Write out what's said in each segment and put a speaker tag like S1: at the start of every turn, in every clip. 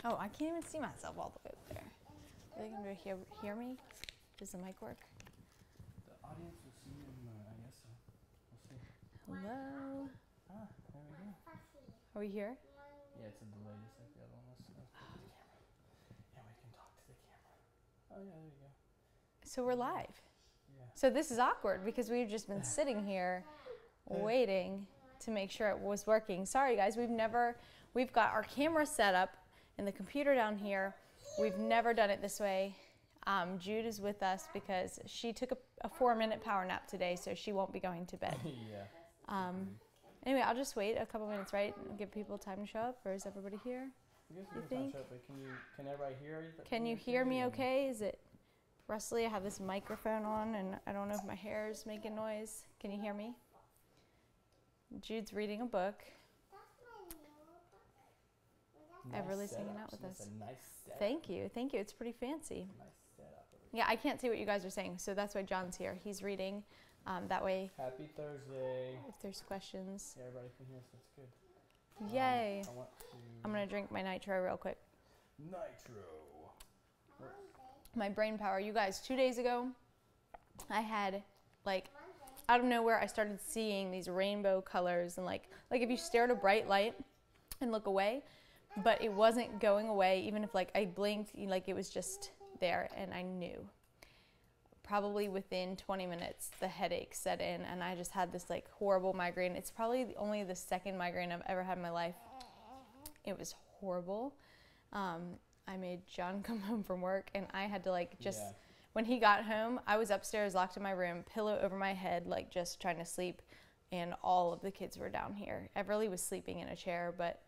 S1: Oh, I can't even see myself all the way up there. Are they going to hear me? Does the mic work?
S2: The audience will see you, I guess so. We'll see.
S1: Hello?
S2: Ah, there we go.
S1: Are we here?
S2: Yeah, it's a delay just like the other one. Let's look at the camera. Yeah, we can talk to the camera. Oh, yeah, there you go.
S1: So we're live.
S2: Yeah.
S1: So this is awkward because we've just been sitting here waiting to make sure it was working. Sorry guys, we've got our camera set up and the computer down here. We've never done it this way. Jude is with us because she took a 4-minute power nap today, so she won't be going to bed.
S2: Yeah.
S1: Anyway, I'll just wait a couple minutes, right? And give people time to show up, or is everybody here?
S2: You
S1: You think?
S2: up, but can everybody hear you?
S1: Can you hear me okay? Is it rustly? I have this microphone on and I don't know if my hair is making noise. Can you hear me? Jude's reading a book.
S2: Nice
S1: Everly's
S2: setup.
S1: hanging out with
S2: That's
S1: us.
S2: a nice setup.
S1: Thank you. Thank you. It's pretty fancy.
S2: Nice setup.
S1: Yeah, I can't see what you guys are saying, so that's why John's here. He's reading. That way,
S2: Happy Thursday.
S1: if there's questions.
S2: Yeah, everybody can hear us. That's good.
S1: Yay.
S2: I want to...
S1: I'm going to drink my nitro real quick.
S2: Nitro.
S1: My brain power. You guys, 2 days ago, I had, like, out of nowhere, I started seeing these rainbow colors. And, like if you stare at a bright light and look away, but it wasn't going away. Even if, like, I blinked, like, it was just there. And I knew. Probably within 20 minutes, the headache set in. And I just had this, like, horrible migraine. It's probably only the second migraine I've ever had in my life. It was horrible. I made John come home from work, and I had to, like, just...
S2: Yeah.
S1: When he got home, I was upstairs, locked in my room, pillow over my head, like, just trying to sleep, and all of the kids were down here. Everly was sleeping in a chair, but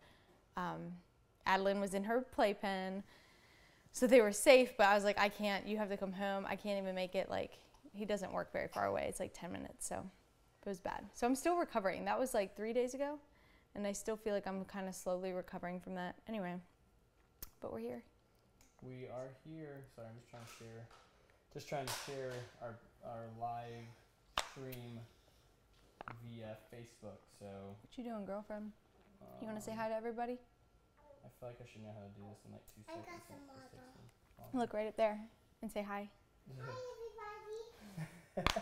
S1: Adeline was in her playpen, so they were safe, but I was like, I can't, you have to come home. I can't even make it, like, he doesn't work very far away. It's like 10 minutes, so it was bad. So I'm still recovering. That was, like, 3 days ago, and I still feel like I'm kind of slowly recovering from that. Anyway, but we're here.
S2: We are here. Sorry, I'm just trying to share our live stream via Facebook. So
S1: What you doing, girlfriend? You want to say hi to everybody?
S2: I feel like I should know how to do this in like 2 seconds.
S3: got some
S2: It's
S3: water.
S2: 16.
S1: Look right up there and say hi.
S3: Hi, everybody.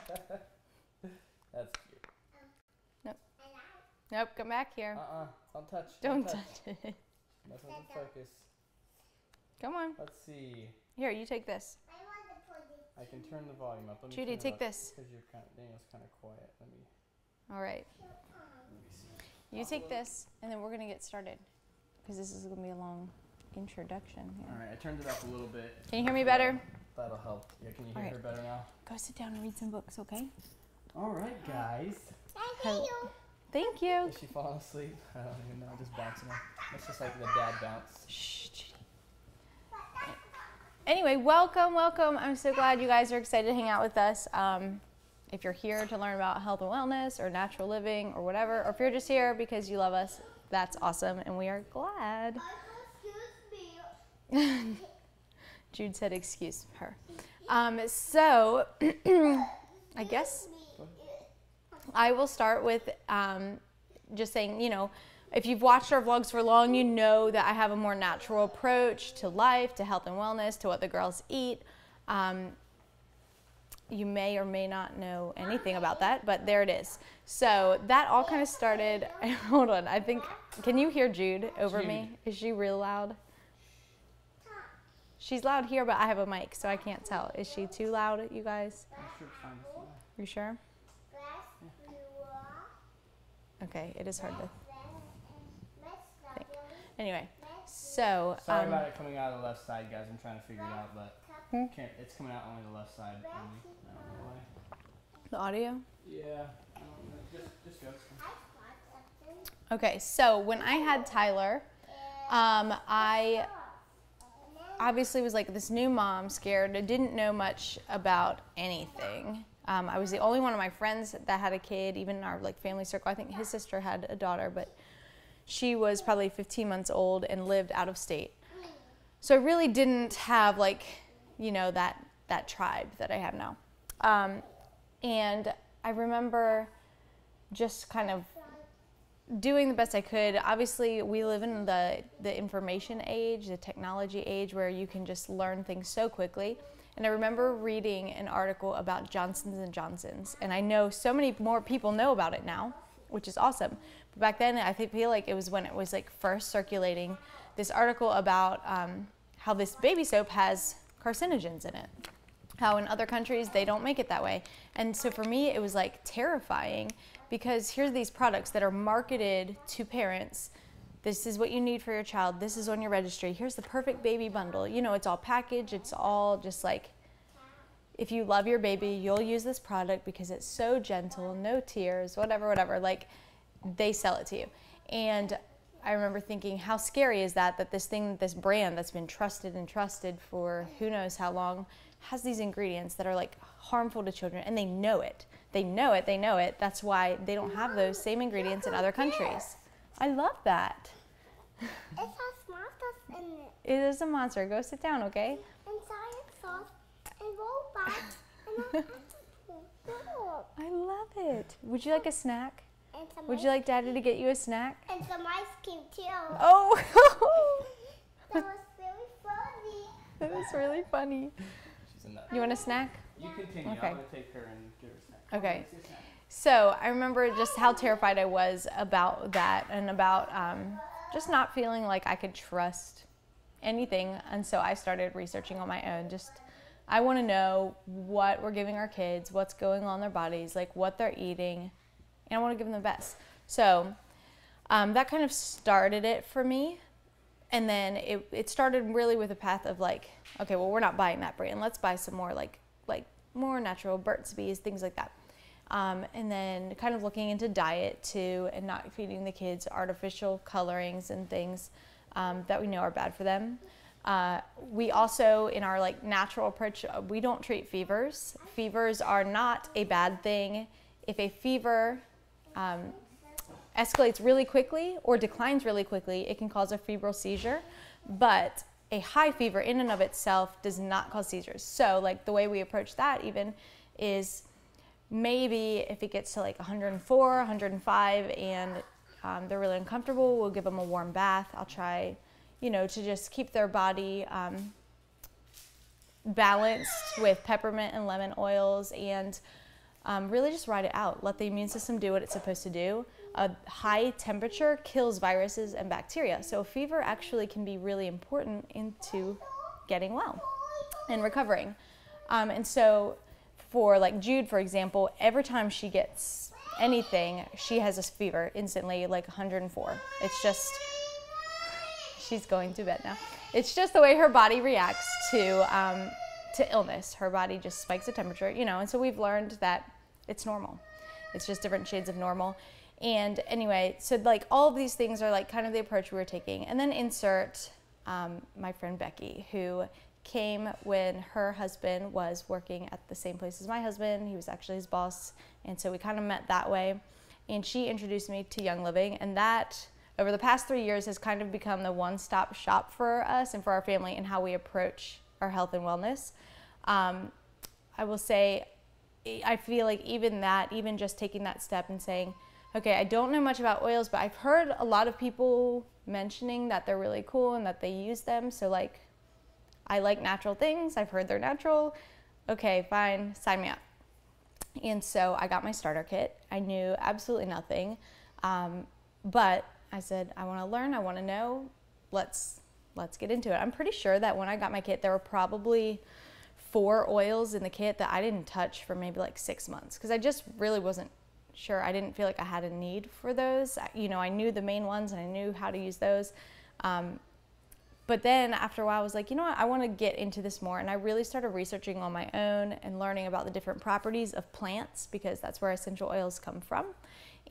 S2: That's cute.
S1: Nope, come back here.
S2: Don't touch.
S1: Don't touch it.
S2: Mess with the focus.
S1: Come on.
S2: Let's see.
S1: Here, you take this.
S3: I want to put it.
S2: I can turn the volume up. Let me
S1: Judy,
S2: turn it
S1: take
S2: up
S1: this.
S2: because Daniel's kind of quiet. Let me
S1: All right.
S2: see.
S1: You take this, and then we're going to get started because this is going to be a long introduction here.
S2: All right, I turned it up a little bit.
S1: Can you hear me better?
S2: That'll help. Yeah, can you
S1: All
S2: hear
S1: right.
S2: her better now?
S1: Go sit down and read some books, okay?
S2: All right, guys.
S3: Thank you.
S1: Thank you.
S2: Is she falling asleep? I don't even know. Just bouncing her. That's just like the dad bounce.
S1: Shh, Judy. Anyway, welcome. I'm so glad you guys are excited to hang out with us. If you're here to learn about health and wellness or natural living or whatever, or if you're just here because you love us, that's awesome, and we are glad.
S3: Excuse me.
S1: Jude said, excuse her. So, I guess I will start with just saying, you know, if you've watched our vlogs for long, you know that I have a more natural approach to life, to health and wellness, to what the girls eat. You may or may not know anything about that, but there it is. So that all kind of started, hold on, I think, can you hear Jude over me? Is she real loud? She's loud here, but I have a mic, so I can't tell. Is she too loud, you guys?
S2: I'm sure it's fine.
S1: You sure?
S3: Glass,
S1: Okay, it is hard to think. Anyway, so
S2: Sorry about it coming out of the left side, guys. I'm trying to figure it out, but it's coming out only the left side. Only. I don't know why.
S1: the audio.
S2: Yeah. I don't know. Just go.
S1: Okay, so when I had Tyler, I obviously was like this new mom, scared. I didn't know much about anything. I was the only one of my friends that had a kid, even in our like family circle. I think his sister had a daughter, but she was probably 15 months old and lived out of state. So I really didn't have like, you know, that tribe that I have now. And I remember just kind of doing the best I could. Obviously, we live in the information age, the technology age, where you can just learn things so quickly. And I remember reading an article about Johnson's & Johnson's, and I know so many more people know about it now, which is awesome. But back then, I feel like it was when it was like first circulating, this article about how this baby soap has carcinogens in it. How in other countries, they don't make it that way. And so for me, it was like terrifying, because here's these products that are marketed to parents. This is what you need for your child. This is on your registry. Here's the perfect baby bundle. You know, it's all packaged. It's all just like, if you love your baby, you'll use this product because it's so gentle, no tears, whatever, whatever. Like, they sell it to you. And I remember thinking, how scary is that this thing, this brand that's been trusted and trusted for who knows how long, has these ingredients that are like harmful to children, and they know it. They know it, they know it. That's why they don't have those same ingredients in other countries. I love that.
S3: It has monsters in it.
S1: It is a monster. Go sit down, okay?
S3: And dinosaurs and robots and all.
S1: I love it. Would you like a snack?
S3: And some
S1: Would you like Daddy to get you a snack?
S3: and some ice cream too.
S1: Oh,
S3: That was really funny.
S1: that was really funny.
S2: She's in that.
S1: You want a snack?
S2: You continue.
S1: Okay.
S2: I'm gonna take her and give her a snack.
S1: Okay.
S2: Let's see a snack.
S1: So I remember just how terrified I was about that, and about just not feeling like I could trust anything. And so I started researching on my own. I want to know what we're giving our kids, what's going on in their bodies, like what they're eating, and I want to give them the best. So that kind of started it for me. And then it started really with a path of like, okay, well, we're not buying that brand. Let's buy some more like more natural Burt's Bees, things like that. And then kind of looking into diet too, and not feeding the kids artificial colorings and things that we know are bad for them. We also, in our like natural approach, we don't treat fevers. Fevers are not a bad thing. If a fever escalates really quickly or declines really quickly, it can cause a febrile seizure, but a high fever in and of itself does not cause seizures. So like the way we approach that even is maybe if it gets to like 104, 105 and they're really uncomfortable, we'll give them a warm bath. I'll try, to just keep their body balanced with peppermint and lemon oils, and really just ride it out. Let the immune system do what it's supposed to do. A high temperature kills viruses and bacteria. So a fever actually can be really important into getting well and recovering. And so for like Jude, for example, every time she gets anything, she has a fever instantly, like 104. It's just, she's going to bed now. It's just the way her body reacts to illness. Her body just spikes the temperature, and so we've learned that it's normal. It's just different shades of normal. And anyway, so like all of these things are like kind of the approach we were taking. And then insert my friend Becky, who came when her husband was working at the same place as my husband. He was actually his boss. And so we kind of met that way. And she introduced me to Young Living. And that, over the past 3 years, has kind of become the one-stop shop for us and for our family and how we approach our health and wellness. I will say, I feel like even just taking that step and saying, okay, I don't know much about oils, but I've heard a lot of people mentioning that they're really cool and that they use them. So like, I like natural things. I've heard they're natural. Okay, fine, sign me up. And so I got my starter kit. I knew absolutely nothing. But I said, I want to learn. I want to know. Let's get into it. I'm pretty sure that when I got my kit, there were probably 4 oils in the kit that I didn't touch for maybe like 6 months, because I just really wasn't sure. I didn't feel like I had a need for those. I knew the main ones and I knew how to use those. But then after a while, I was like, you know what, I want to get into this more. And I really started researching on my own and learning about the different properties of plants, because that's where essential oils come from,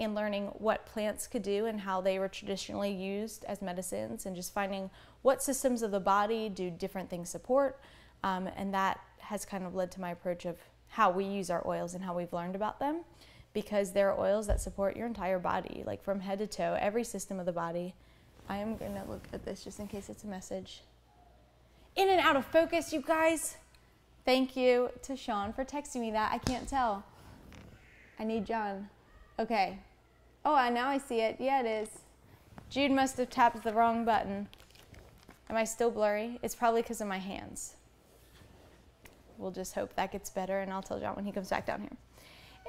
S1: and learning what plants could do and how they were traditionally used as medicines, and just finding what systems of the body do different things support. And that has kind of led to my approach of how we use our oils and how we've learned about them, because there are oils that support your entire body, like from head to toe, every system of the body. I am going to look at this just in case it's a message. In and out of focus, you guys. Thank you to Sean for texting me that. I can't tell. I need John. Okay. Oh, now I see it. Yeah, it is. Jude must have tapped the wrong button. Am I still blurry? It's probably because of my hands. We'll just hope that gets better, and I'll tell John when he comes back down here.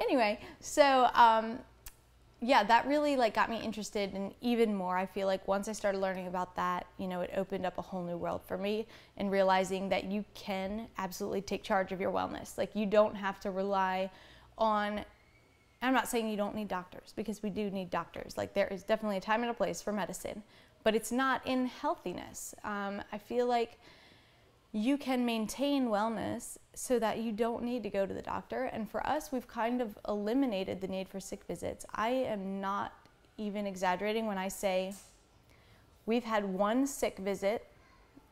S1: Anyway, so yeah, that really like got me interested in even more. I feel like once I started learning about that, you know, it opened up a whole new world for me, and realizing that you can absolutely take charge of your wellness. Like, you don't have to rely on, I'm not saying you don't need doctors, because we do need doctors. Like, there is definitely a time and a place for medicine, but it's not in healthiness. I feel like you can maintain wellness so that you don't need to go to the doctor. And for us, we've kind of eliminated the need for sick visits. I am not even exaggerating when I say we've had one sick visit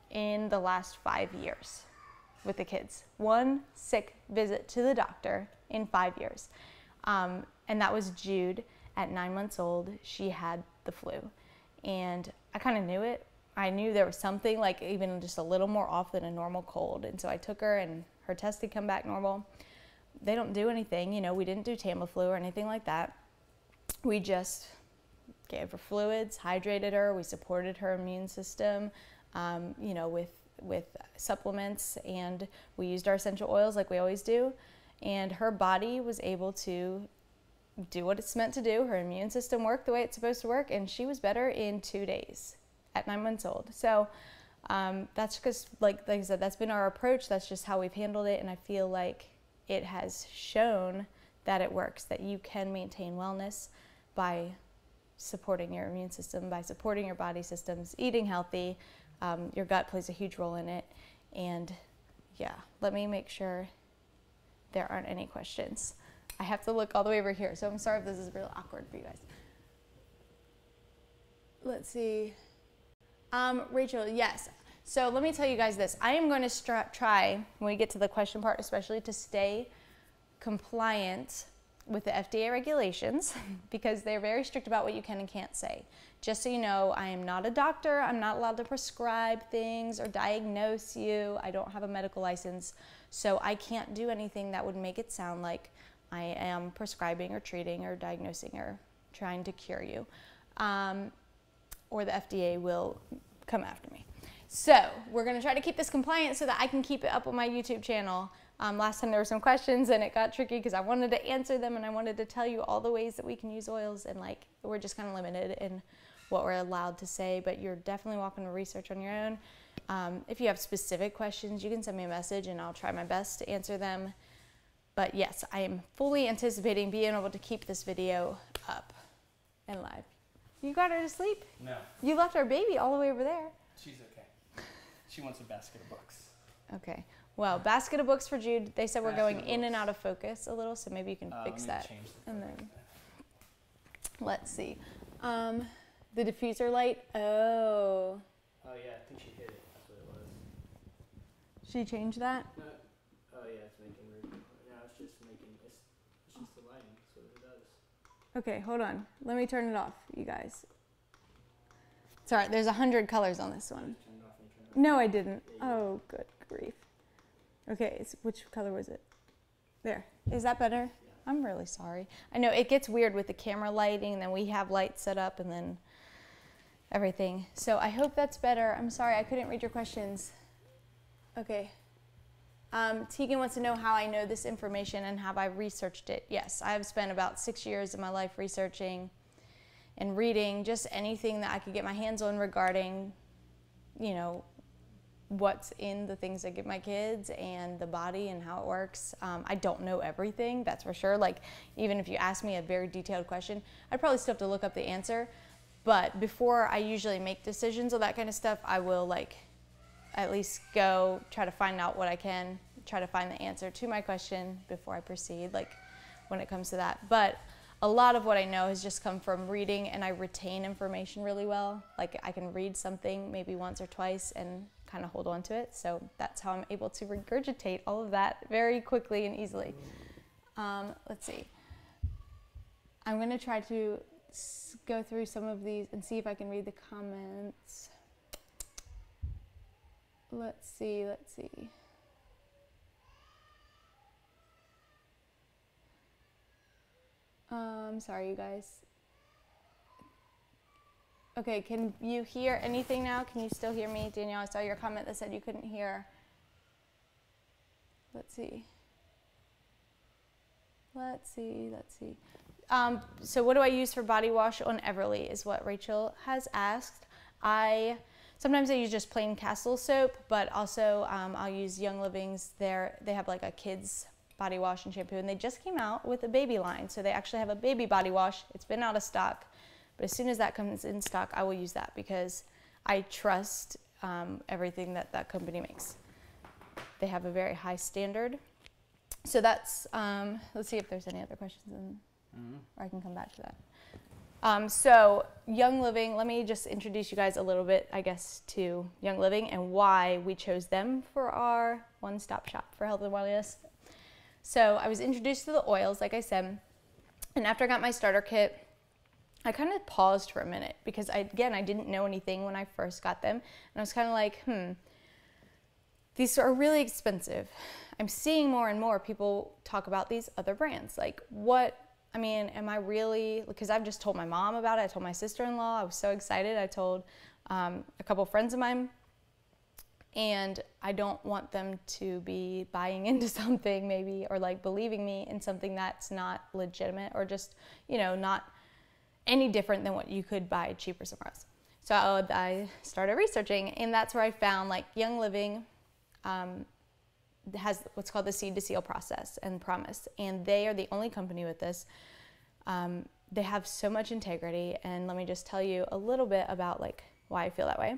S1: in the last 5 years with the kids. One sick visit to the doctor in 5 years. And that was Jude at 9 months old. She had the flu, and I kind of knew it. I knew there was something like even just a little more off than a normal cold. And so I took her, and her test had come back normal. They don't do anything, you know, we didn't do Tamiflu or anything like that. We just gave her fluids, hydrated her, we supported her immune system, you know, with supplements, and we used our essential oils like we always do. And her body was able to do what it's meant to do. Her immune system worked the way it's supposed to work, and she was better in 2 days at 9 months old. So that's because, like I said, that's been our approach. That's just how we've handled it, and I feel like it has shown that it works, that you can maintain wellness by supporting your immune system, by supporting your body systems, eating healthy. Your gut plays a huge role in it. And yeah, let me make sure there aren't any questions. I have to look all the way over here, so I'm sorry if this is real awkward for you guys. Let's see. Rachel, yes. So let me tell you guys this. I am going to try, when we get to the question part especially, to stay compliant with the FDA regulations, because they're very strict about what you can and can't say. Just so you know, I am not a doctor. I'm not allowed to prescribe things or diagnose you. I don't have a medical license, so I can't do anything that would make it sound like I am prescribing or treating or diagnosing or trying to cure you. Or the FDA will come after me. So we're gonna try to keep this compliant so that I can keep it up on my YouTube channel. Last time there were some questions and it got tricky because I wanted to answer them, and I wanted to tell you all the ways that we can use oils, and like, we're just kind of limited in what we're allowed to say, but you're definitely welcome to research on your own. If you have specific questions, you can send me a message and I'll try my best to answer them. But yes, I am fully anticipating being able to keep this video up and live. You got her to sleep?
S2: No.
S1: You left our baby all the way over there.
S2: She's okay. She wants a basket of books.
S1: Okay. Well, basket of books for Jude. They said we're
S2: Basket
S1: going
S2: of
S1: in and
S2: books.
S1: out of focus a little, so maybe you can fix that.
S2: Change the
S1: And then, let's see. The diffuser light. Oh.
S2: Oh yeah, I think she hit it. That's what it was.
S1: She changed that?
S2: No. Oh yeah, it's making weird. Yeah, it's just making. It's just the lighting. That's what it does.
S1: Okay, hold on. Let me turn it off, you guys. It's all right. There's 100 colors on this one.
S2: Turn it off and turn it on.
S1: No, I didn't. Oh, good grief. Okay, which color was it? There. Is that better?
S2: Yeah.
S1: I'm really sorry. I know it gets weird with the camera lighting, and then we have lights set up, and then everything. So I hope that's better. I'm sorry, I couldn't read your questions. Okay. Tegan wants to know how I know this information and have I researched it. Yes, I have spent about 6 years of my life researching and reading just anything that I could get my hands on regarding, you know, what's in the things I give my kids and the body and how it works. I don't know everything, that's for sure. Like, even if you ask me a very detailed question, I'd probably still have to look up the answer. But before I usually make decisions on that kind of stuff, I will like at least go try to find out what I can, try to find the answer to my question before I proceed, like when it comes to that. But a lot of what I know has just come from reading, and I retain information really well. Like, I can read something maybe once or twice and kind of hold on to it. So that's how I'm able to regurgitate all of that very quickly and easily. Let's see. I'm going to try to go through some of these and see if I can read the comments. Let's see. I'm sorry, you guys. Okay, can you hear anything now? Can you still hear me? Danielle, I saw your comment that said you couldn't hear. Let's see. So what do I use for body wash on Everly is what Rachel has asked. Sometimes I use just plain Castle soap, but also I'll use Young Living's. They have like a kids body wash and shampoo, and they just came out with a baby line. So they actually have a baby body wash. It's been out of stock, but as soon as that comes in stock, I will use that because I trust everything that company makes. They have a very high standard. So that's, let's see if there's any other questions, or I can come back to that. So Young Living, let me just introduce you guys a little bit, I guess, to Young Living and why we chose them for our one-stop shop for health and wellness. So I was introduced to the oils, like I said, and after I got my starter kit, I kind of paused for a minute because I didn't know anything when I first got them. And I was kind of like, these are really expensive. I'm seeing more and more people talk about these other brands. Like am I really, because I've just told my mom about it. I told my sister-in-law. I was so excited. I told a couple friends of mine. And I don't want them to be buying into something maybe, or like believing me in something that's not legitimate or just, not any different than what you could buy cheaper somewhere else. So I started researching, and that's where I found like Young Living has what's called the seed to seal process and promise, and they are the only company with this. They have so much integrity, and let me just tell you a little bit about like why I feel that way.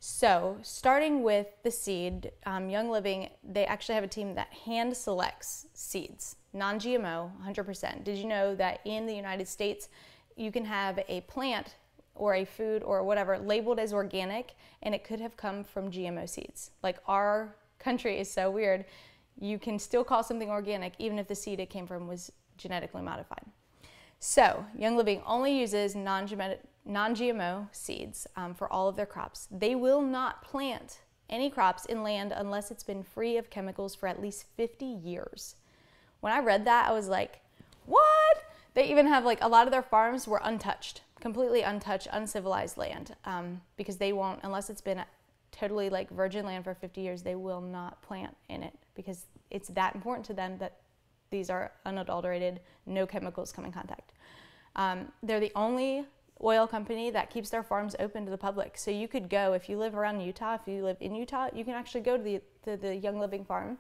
S1: So starting with the seed, Young Living, they actually have a team that hand selects seeds, non-GMO, 100%. Did you know that in the United States, you can have a plant or a food or whatever labeled as organic, and it could have come from GMO seeds? Like, our country is so weird. You can still call something organic even if the seed it came from was genetically modified. So Young Living only uses non-GMO seeds for all of their crops. They will not plant any crops in land unless it's been free of chemicals for at least 50 years. When I read that, I was like, what? They even have like a lot of their farms were untouched, completely untouched, uncivilized land, because they won't, unless it's been totally like virgin land for 50 years, they will not plant in it because it's that important to them that these are unadulterated, no chemicals come in contact. They're the only oil company that keeps their farms open to the public. So you could go, if you live around Utah, if you live in Utah, you can actually go to the Young Living farm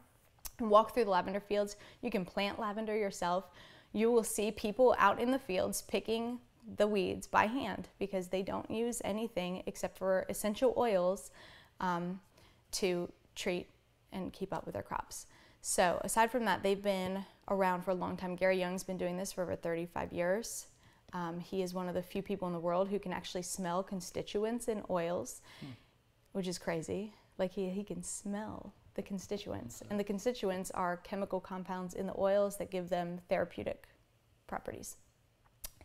S1: and walk through the lavender fields. You can plant lavender yourself. You will see people out in the fields picking the weeds by hand because they don't use anything except for essential oils to treat and keep up with their crops. So aside from that, they've been around for a long time. Gary Young's been doing this for over 35 years. He is one of the few people in the world who can actually smell constituents in oils, which is crazy. Like he can smell the constituents, and the constituents are chemical compounds in the oils that give them therapeutic properties.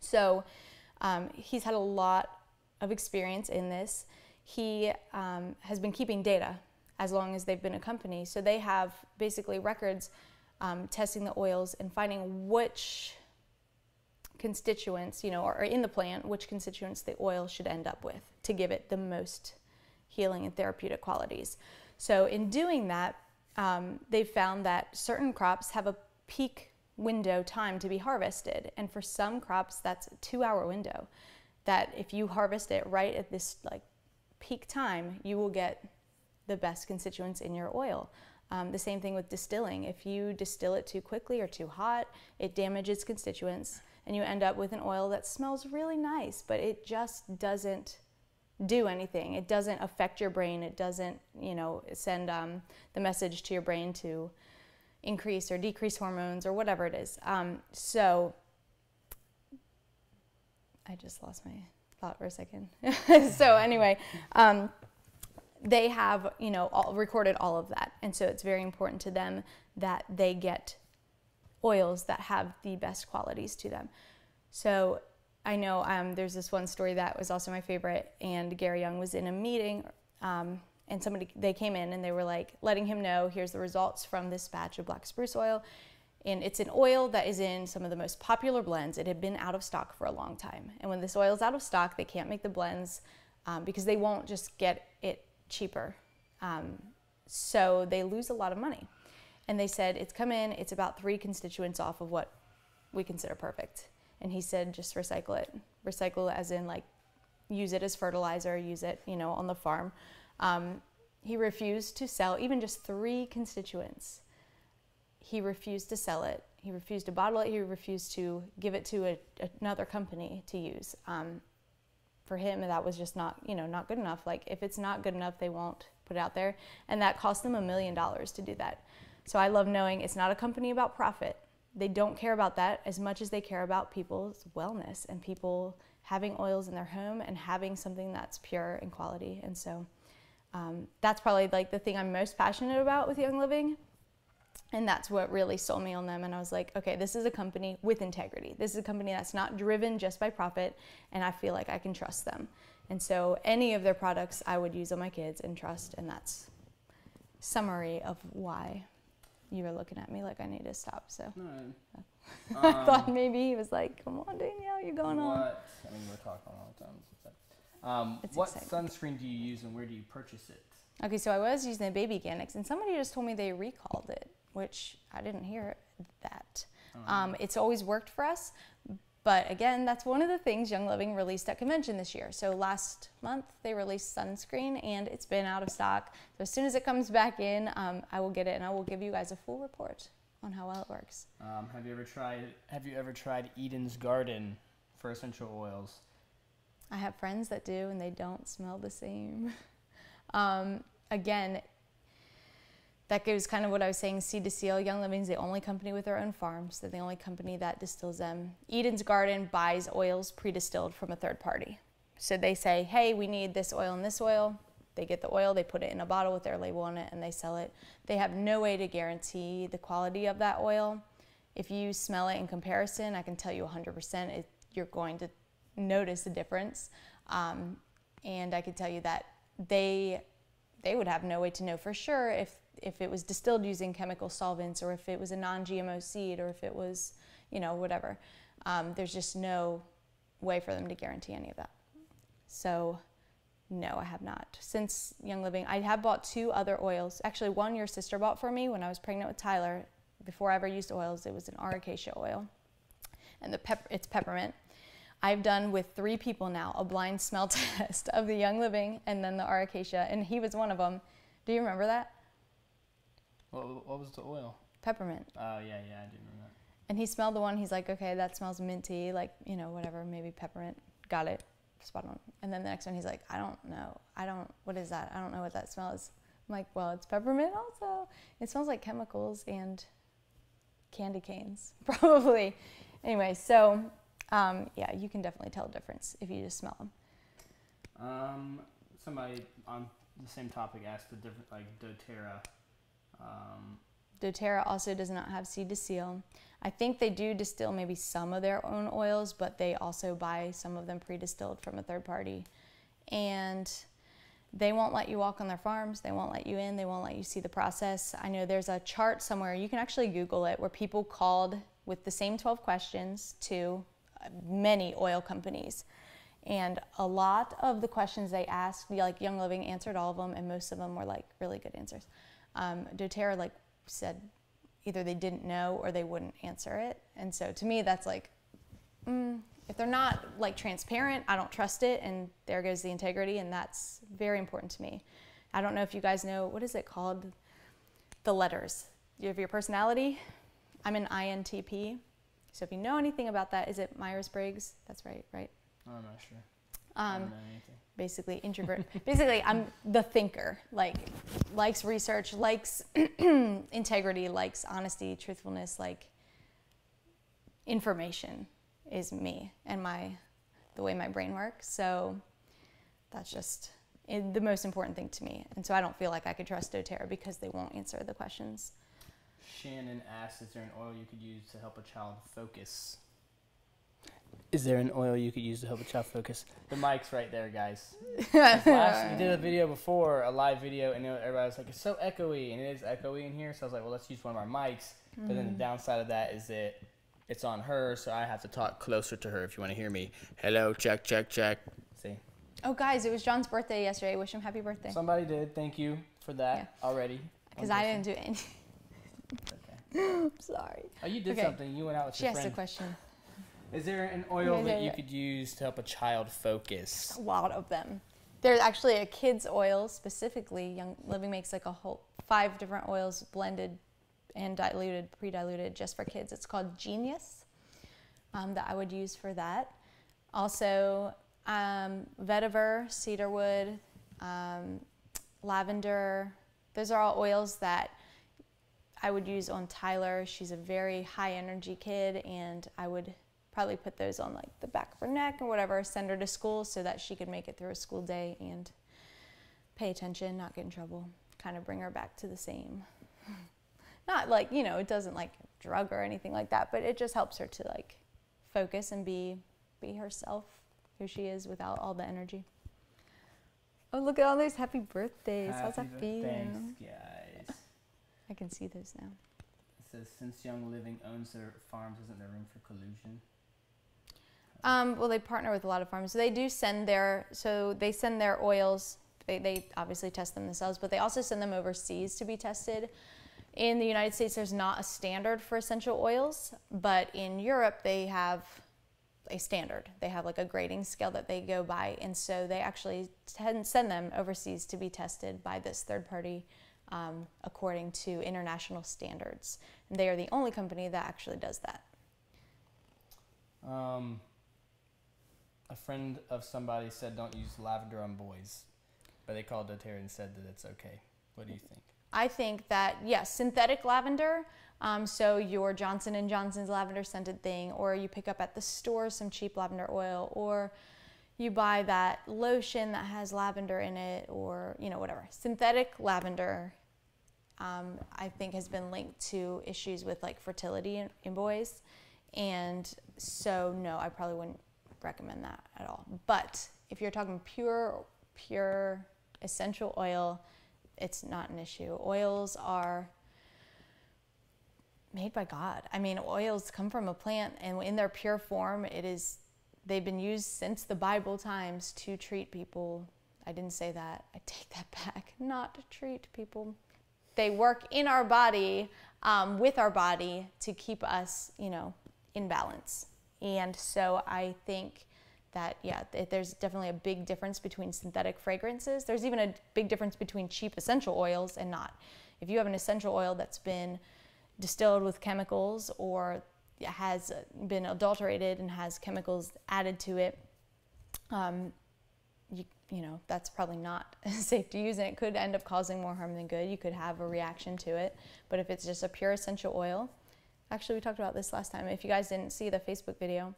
S1: So he's had a lot of experience in this. He has been keeping data as long as they've been a company. So they have basically records testing the oils and finding which constituents, or in the plant, which constituents the oil should end up with to give it the most healing and therapeutic qualities. So in doing that, they've found that certain crops have a peak window time to be harvested. And for some crops, that's a 2-hour window, that if you harvest it right at this like peak time, you will get the best constituents in your oil. The same thing with distilling. If you distill it too quickly or too hot, it damages constituents and you end up with an oil that smells really nice, but it just doesn't do anything. It doesn't affect your brain. It doesn't, send the message to your brain to increase or decrease hormones or whatever it is. So I just lost my thought for a second. So anyway, they have, recorded all of that. And so it's very important to them that they get oils that have the best qualities to them. So I know there's this one story that was also my favorite, and Gary Young was in a meeting, and they came in and they were like letting him know, here's the results from this batch of black spruce oil. And it's an oil that is in some of the most popular blends. It had been out of stock for a long time. And when this oil is out of stock, they can't make the blends because they won't just get it cheaper. So they lose a lot of money. And they said, it's come in, it's about 3 constituents off of what we consider perfect. And he said, just recycle it. Recycle it as in like, use it as fertilizer, use it, you know, on the farm. He refused to sell even just 3 constituents. He refused to sell it. He refused to bottle it. He refused to give it to another company to use. For him, that was just not, you know, not good enough. Like if it's not good enough, they won't put it out there. And that cost them $1 million to do that. So I love knowing it's not a company about profit. They don't care about that as much as they care about people's wellness and people having oils in their home and having something that's pure and quality. And so that's probably like the thing I'm most passionate about with Young Living. And that's what really sold me on them. And I was like, okay, this is a company with integrity. This is a company that's not driven just by profit. And I feel like I can trust them. And so any of their products I would use on my kids and trust. And that's summary of why you were looking at me like I need to stop. So I thought maybe he was like, come on, Danielle, you're going on.
S2: I mean, we're talking all the time. What sunscreen do you use and where do you purchase it?
S1: Okay, so I was using the Baby Organics, and somebody just told me they recalled it, which I didn't hear that. It's always worked for us, but again, that's one of the things Young Living released at convention this year. So last month, they released sunscreen, and it's been out of stock. So as soon as it comes back in, I will get it, and I will give you guys a full report on how well it works.
S2: Have you ever tried Eden's Garden for essential oils?
S1: I have friends that do, and they don't smell the same. Again, that goes kind of what I was saying, seed to seal. Young Living is the only company with their own farms. They're the only company that distills them. Eden's Garden buys oils pre-distilled from a third party. So they say, hey, we need this oil and this oil. They get the oil, they put it in a bottle with their label on it, and they sell it. They have no way to guarantee the quality of that oil. If you smell it in comparison, I can tell you 100% you're going to notice the difference. And I can tell you that they would have no way to know for sure if it was distilled using chemical solvents or if it was a non-GMO seed or if it was, you know, whatever. There's just no way for them to guarantee any of that. So no, I have not. Since Young Living, I have bought 2 other oils. Actually, one your sister bought for me when I was pregnant with Tyler. Before I ever used oils, it was an Aracacia oil. And it's peppermint. I've done with 3 people now a blind smell test of the Young Living and then the Aracacia, and he was one of them. Do you remember that?
S2: What was the oil?
S1: Peppermint.
S2: Oh, yeah, I do remember that.
S1: And he smelled the one, he's like, okay, that smells minty, like, you know, whatever, maybe peppermint. Got it, spot on. And then the next one, he's like, I don't know, what is that? I don't know what that smell is. I'm like, well, it's peppermint also. It smells like chemicals and candy canes, probably. Anyway, so... yeah, you can definitely tell a difference if you just smell them.
S2: Somebody on the same topic asked the different, like doTERRA.
S1: doTERRA also does not have seed to seal. I think they do distill maybe some of their own oils, but they also buy some of them pre-distilled from a third party. And they won't let you walk on their farms. They won't let you in. They won't let you see the process. I know there's a chart somewhere, you can actually Google it, where people called with the same 12 questions to many oil companies, and a lot of the questions they asked, like Young Living answered all of them, and most of them were like really good answers. doTERRA like said either they didn't know or they wouldn't answer it, and so to me that's like, if they're not like transparent, I don't trust it, and there goes the integrity, and that's very important to me. I don't know if you guys know, what is it called? The letters. You have your personality. I'm an INTP. So if you know anything about that, is it Myers-Briggs? That's right?
S2: I'm not sure. I don't know anything.
S1: Basically, introvert. Basically, I'm the thinker. Like, likes research, likes integrity, likes honesty, truthfulness, like information is me and the way my brain works. So that's just the most important thing to me. And so I don't feel like I could trust doTERRA because they won't answer the questions.
S2: Shannon asks, is there an oil you could use to help a child focus? Is there an oil you could use to help a child focus? The mic's right there, guys. We did a video before, a live video, and everybody was like, it's so echoey, and it is echoey in here. So I was like, well, let's use one of our mics. But then the downside of that is that it's on her, so I have to talk closer to her if you want to hear me. Hello, check, check, check. See?
S1: Oh, guys, it was John's birthday yesterday. Wish him happy birthday.
S2: Somebody did. Thank you for that already.
S1: Because I didn't do anything.
S2: Okay.
S1: I'm sorry.
S2: Oh, you did something. You went out with your friend.
S1: She asked a question.
S2: Is there an oil that you could use to help a child focus?
S1: A lot of them. There's actually a kid's oil specifically. Young Living makes like a whole 5 different oils blended and diluted, pre-diluted just for kids. It's called Genius that I would use for that. Also, vetiver, cedarwood, lavender. Those are all oils that I would use on Tyler. She's a very high energy kid, and I would probably put those on like the back of her neck or whatever, send her to school so that she could make it through a school day and pay attention, not get in trouble, kind of bring her back to the same. Not like, you know, it doesn't like drug or anything like that, but it just helps her to like focus and be herself, who she is without all the energy. Oh, look at all those happy birthdays. How's that feel?
S2: Thanks, guys.
S1: I can see those now.
S2: It says, since Young Living owns their farms, isn't there room for collusion?
S1: Well, they partner with a lot of farms. So they do send their oils. They obviously test them themselves, but they also send them overseas to be tested. In the United States, there's not a standard for essential oils, but in Europe, they have a standard. They have like a grading scale that they go by, and so they actually send them overseas to be tested by this third party according to international standards. And they are the only company that actually does that.
S2: A friend of somebody said don't use lavender on boys, but they called doTERRA and said that it's okay. What do you think?
S1: I think that, yes, synthetic lavender, so your Johnson & Johnson's lavender scented thing, or you pick up at the store some cheap lavender oil, or you buy that lotion that has lavender in it, or, you know, whatever. Synthetic lavender, I think, has been linked to issues with like fertility in boys, and so no, I probably wouldn't recommend that at all. But if you're talking pure essential oil, it's not an issue. Oils are made by God. I mean, oils come from a plant, and in their pure form, they've been used since the Bible times to treat people. I didn't say that. I take that back. Not to treat people. They work in our body, with our body, to keep us, you know, in balance. And so I think that, yeah, there's definitely a big difference between synthetic fragrances. There's even a big difference between cheap essential oils and not. If you have an essential oil that's been distilled with chemicals or has been adulterated and has chemicals added to it, you know, that's probably not safe to use, and it could end up causing more harm than good. You could have a reaction to it. But if it's just a pure essential oil, actually we talked about this last time, if you guys didn't see the Facebook video,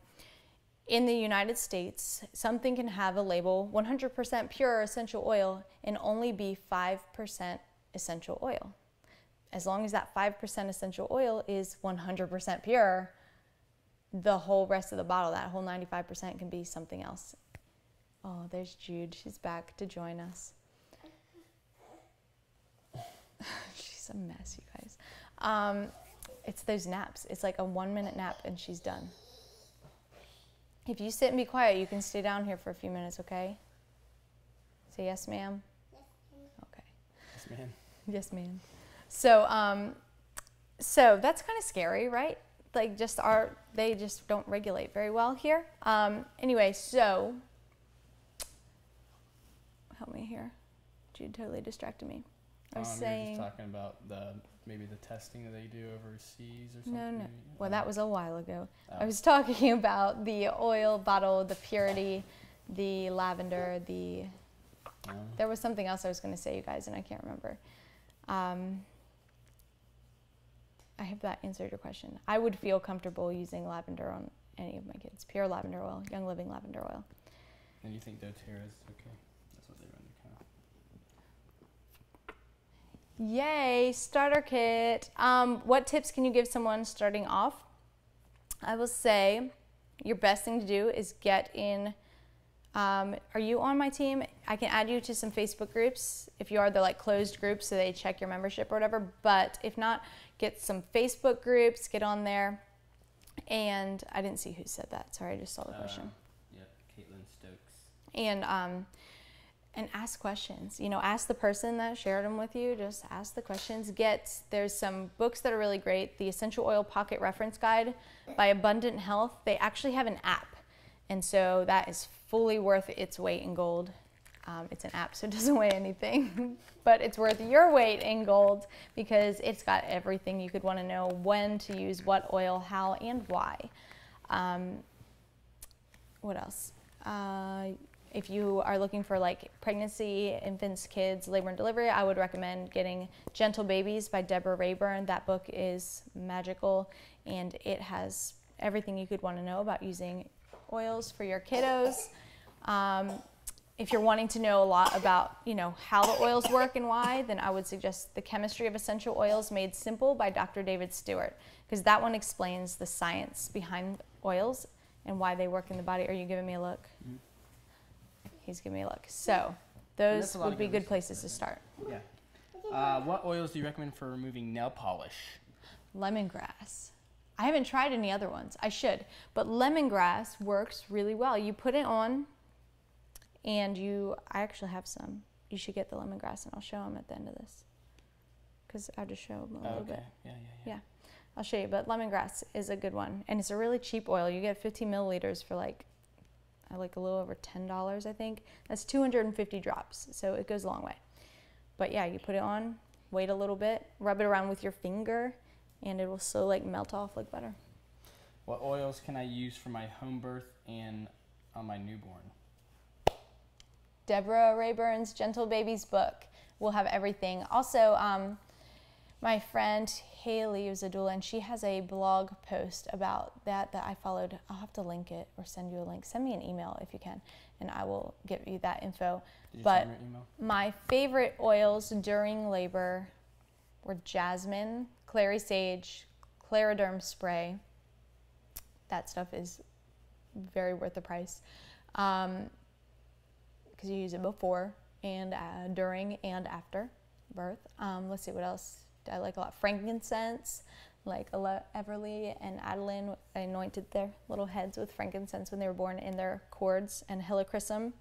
S1: in the United States, something can have a label 100% pure essential oil and only be 5% essential oil. As long as that 5% essential oil is 100% pure, the whole rest of the bottle, that whole 95%, can be something else. Oh, there's Jude. She's back to join us. She's a mess, you guys. It's those naps. It's like a 1-minute nap and she's done. If you sit and be quiet, you can stay down here for a few minutes, okay? Say yes, ma'am.
S3: Yes, ma'am.
S1: Okay.
S2: Yes, ma'am.
S1: Yes, ma'am. So that's kind of scary, right? Like they just don't regulate very well here. Anyway, so help me here. Jude totally distracted me. I was saying.
S2: You're just talking about maybe the testing that they do overseas or something.
S1: No. Well, that was a while ago.
S2: Oh.
S1: I was talking about the oil bottle, the purity, the lavender, there was something else I was going to say, you guys, and I can't remember. I hope that answered your question. I would feel comfortable using lavender on any of my kids. Pure lavender oil, Young Living lavender oil.
S2: And you think doTERRA is okay? That's what they run the account.
S1: Yay, starter kit. What tips can you give someone starting off? I will say your best thing to do is get in. Are you on my team? I can add you to some Facebook groups. If you are, they're like closed groups, so they check your membership or whatever. But if not, get some Facebook groups, get on there. And I didn't see who said that. Sorry, I just saw the question.
S2: Yep, Caitlin Stokes.
S1: And ask questions. You know, ask the person that shared them with you. Just ask the questions. There's some books that are really great. The Essential Oil Pocket Reference Guide by Abundant Health. They actually have an app, and so that is fully worth its weight in gold. It's an app, so it doesn't weigh anything, but it's worth your weight in gold because it's got everything you could want to know: when to use what oil, how, and why. What else? If you are looking for like pregnancy, infants, kids, labor and delivery, I would recommend getting Gentle Babies by Deborah Rayburn. That book is magical, and it has everything you could want to know about using oils for your kiddos. If you're wanting to know a lot about, you know, how the oils work and why, then I would suggest The Chemistry of Essential Oils Made Simple by Dr. David Stewart, because that one explains the science behind oils and why they work in the body. Are you giving me a look? Mm-hmm. He's giving me a look. So those would be good places to start.
S2: Yeah. What oils do you recommend for removing nail polish?
S1: Lemongrass. I haven't tried any other ones. I should. But lemongrass works really well. You put it on, and I actually have some. You should get the lemongrass, and I'll show them at the end of this, because I'll just show them a little bit. Yeah. I'll show you. But lemongrass is a good one, and it's a really cheap oil. You get 15 milliliters for like a little over $10, I think. That's 250 drops, so it goes a long way. But yeah, you put it on, wait a little bit, rub it around with your finger, and it will slowly like melt off like butter.
S2: What oils can I use for my home birth and on my newborn?
S1: Deborah Rayburn's Gentle Babies book will have everything. Also, my friend Haley is a doula, and she has a blog post about that I followed. I'll have to link it or send you a link. Send me an email if you can, and I will give you that info.
S2: Did you
S1: but
S2: send me your email?
S1: My favorite oils during labor were jasmine, clary sage, clariderm spray. That stuff is very worth the price, because you use it before and during and after birth. Let's see what else I like a lot. Frankincense, like Everly and Adeline anointed their little heads with frankincense when they were born in their cords, and helichrysum.